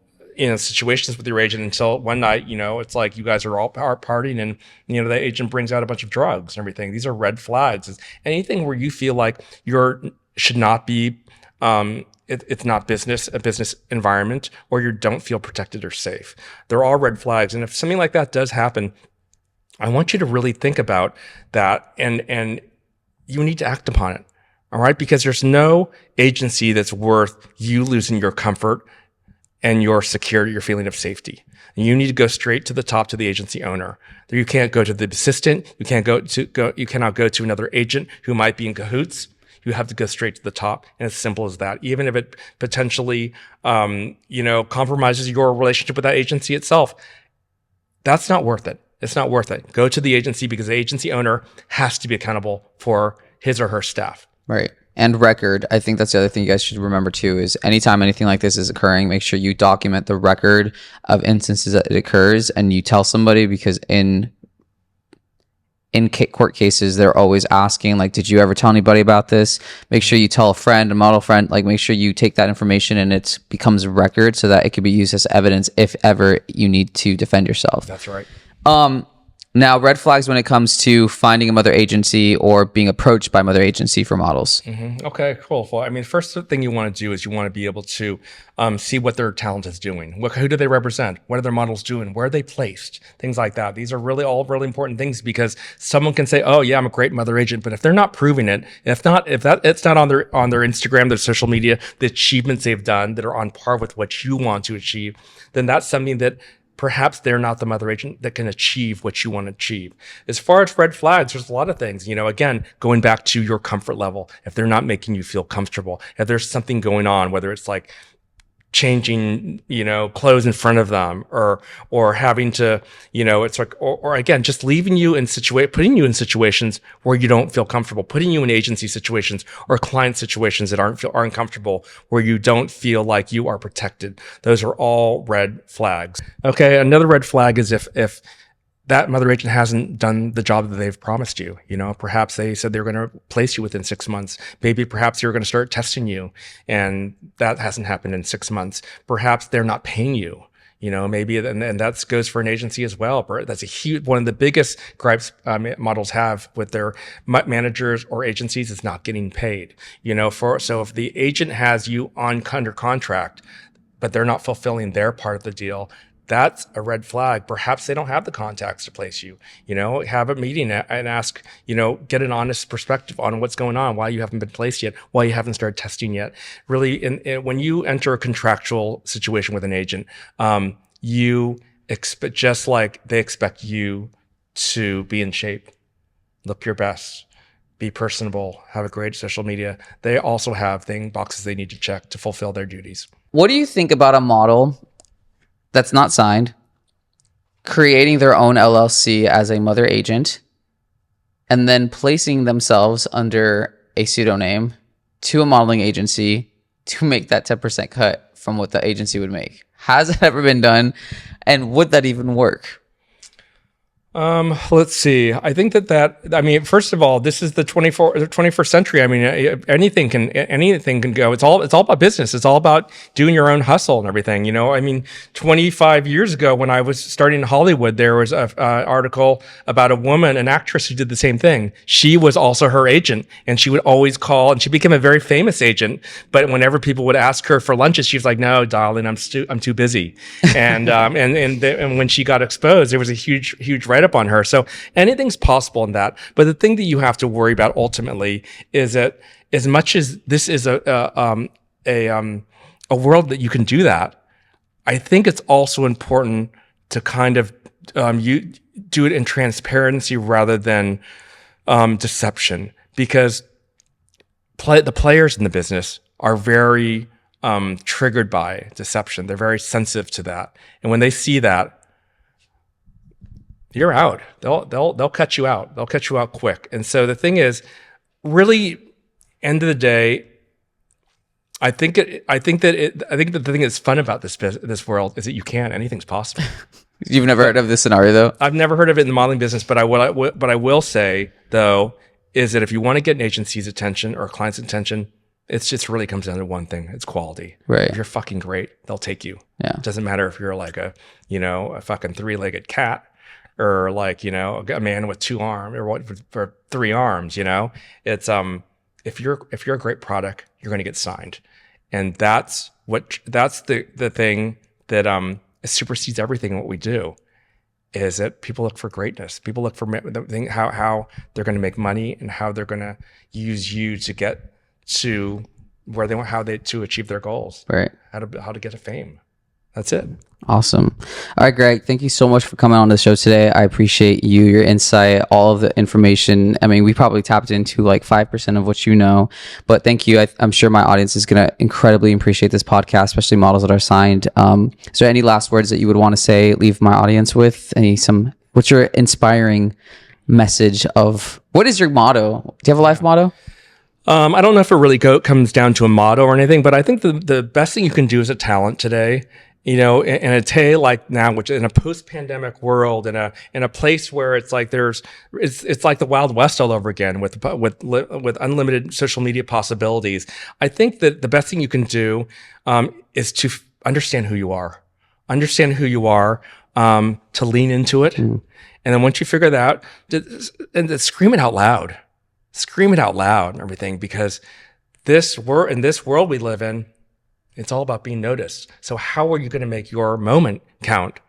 situations with your agent until one night, it's like you guys are all partying and, the agent brings out a bunch of drugs and everything. These are red flags. It's anything where you feel like should not be, it's not a business environment, or you don't feel protected or safe. They're all red flags. And if something like that does happen, I want you to really think about that and you need to act upon it. All right. Because there's no agency that's worth you losing your comfort and your security, your feeling of safety. And you need to go straight to the top, to the agency owner. You can't go to the assistant. You cannot go to another agent who might be in cahoots. You have to go straight to the top. And it's simple as that. Even if it potentially, compromises your relationship with that agency itself, that's not worth it. It's not worth it. Go to the agency, because the agency owner has to be accountable for his or her staff. Right. And record. I think that's the other thing you guys should remember too, is anytime anything like this is occurring, make sure you document the record of instances that it occurs and you tell somebody, because in court cases, they're always asking, like, did you ever tell anybody about this? Make sure you tell a friend, a model friend, like make sure you take that information and it becomes a record so that it can be used as evidence if ever you need to defend yourself. That's right. Now, red flags when it comes to finding a mother agency or being approached by mother agency for models. Mm-hmm. Okay, cool. Well, I mean, first thing you want to do is you want to be able to see what their talent is doing. Who do they represent? What are their models doing? Where are they placed? Things like that. These are all really important things, because someone can say, "Oh, yeah, I'm a great mother agent," but if they're not proving it, if it's not on their Instagram, their social media, the achievements they've done that are on par with what you want to achieve, then that's something that perhaps they're not the mother agent that can achieve what you want to achieve. As far as red flags, there's a lot of things, again, going back to your comfort level. If they're not making you feel comfortable, if there's something going on, whether it's like changing, clothes in front of them, or having to, it's like, or again, just leaving you in putting you in situations where you don't feel comfortable, putting you in agency situations or client situations that aren't comfortable, where you don't feel like you are protected. Those are all red flags. Okay. Another red flag is if that mother agent hasn't done the job that they've promised you. Perhaps they said they were going to place you within 6 months. Maybe perhaps they were going to start testing you, and that hasn't happened in 6 months. Perhaps they're not paying you. Maybe, and that goes for an agency as well. That's one of the biggest gripes models have with their managers or agencies is not getting paid. So if the agent has you under contract, but they're not fulfilling their part of the deal, that's a red flag. Perhaps they don't have the contacts to place you. Have a meeting and ask, get an honest perspective on what's going on, why you haven't been placed yet, why you haven't started testing yet. Really, when you enter a contractual situation with an agent, you expect, just like they expect you to be in shape, look your best, be personable, have a great social media. They also have boxes they need to check to fulfill their duties. What do you think about a model that's not signed, creating their own LLC as a mother agent, and then placing themselves under a pseudonym to a modeling agency to make that 10% cut from what the agency would make? Has it ever been done? And would that even work? Let's see. I think first of all, this is the 21st century. Anything can go. It's all about business. It's all about doing your own hustle and everything. 25 years ago when I was starting in Hollywood, there was a article about a woman, an actress who did the same thing. She was also her agent, and she would always call, and she became a very famous agent. But whenever people would ask her for lunches, she was like, "No, darling, I'm too busy." And and when she got exposed, there was a huge write-up on her. So anything's possible in that. But the thing that you have to worry about ultimately is that as much as this is a world that you can do that, I think it's also important to kind of you do it in transparency rather than deception, because the players in the business are very triggered by deception. They're very sensitive to that, and when they see that, you're out. They'll cut you out. They'll cut you out quick. And so the thing is, really, end of the day, I think that the thing that's fun about this world is that anything's possible. You've never heard of this scenario though? I've never heard of it in the modeling business, but I will say though is that if you want to get an agency's attention or a client's attention, it just really comes down to one thing. It's quality. Right. If you're fucking great, they'll take you. Yeah. It doesn't matter if you're like a fucking three-legged cat, or a man with 2 arms or for 3 arms. It's if you're a great product, you're going to get signed, and that's the thing that supersedes everything in what we do, is that people look for greatness. People look for how they're going to make money and how they're going to use you to get to where they want, to achieve their goals. Right. How to get to fame. That's it. Awesome. All right, Greg, thank you so much for coming on the show today. I appreciate your insight, all of the information. We probably tapped into like 5% of what you know, but thank you. I'm sure my audience is going to incredibly appreciate this podcast, especially models that are signed. Is there any last words that you would want to say, leave my audience with? What's your inspiring message of, what is your motto? Do you have a life motto? I don't know if it really comes down to a motto or anything, but I think the best thing you can do as a talent today, in a day like now, which in a post-pandemic world, in a place where it's like it's like the Wild West all over again with unlimited social media possibilities. I think that the best thing you can do is to understand who you are, to lean into it, and then once you figure that out, and scream it out loud. Scream it out loud and everything, because in this world we live in, it's all about being noticed. So how are you going to make your moment count?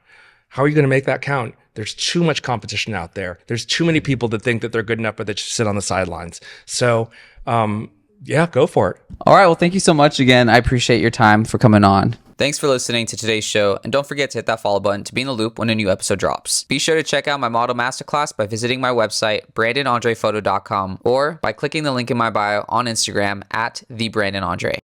How are you going to make that count? There's too much competition out there. There's too many people that think that they're good enough, but they just sit on the sidelines. So, go for it. All right. Well, thank you so much again. I appreciate your time for coming on. Thanks for listening to today's show, and don't forget to hit that follow button to be in the loop when a new episode drops. Be sure to check out my model masterclass by visiting my website, brandonandrephoto.com, or by clicking the link in my bio on Instagram @thebrandonandre.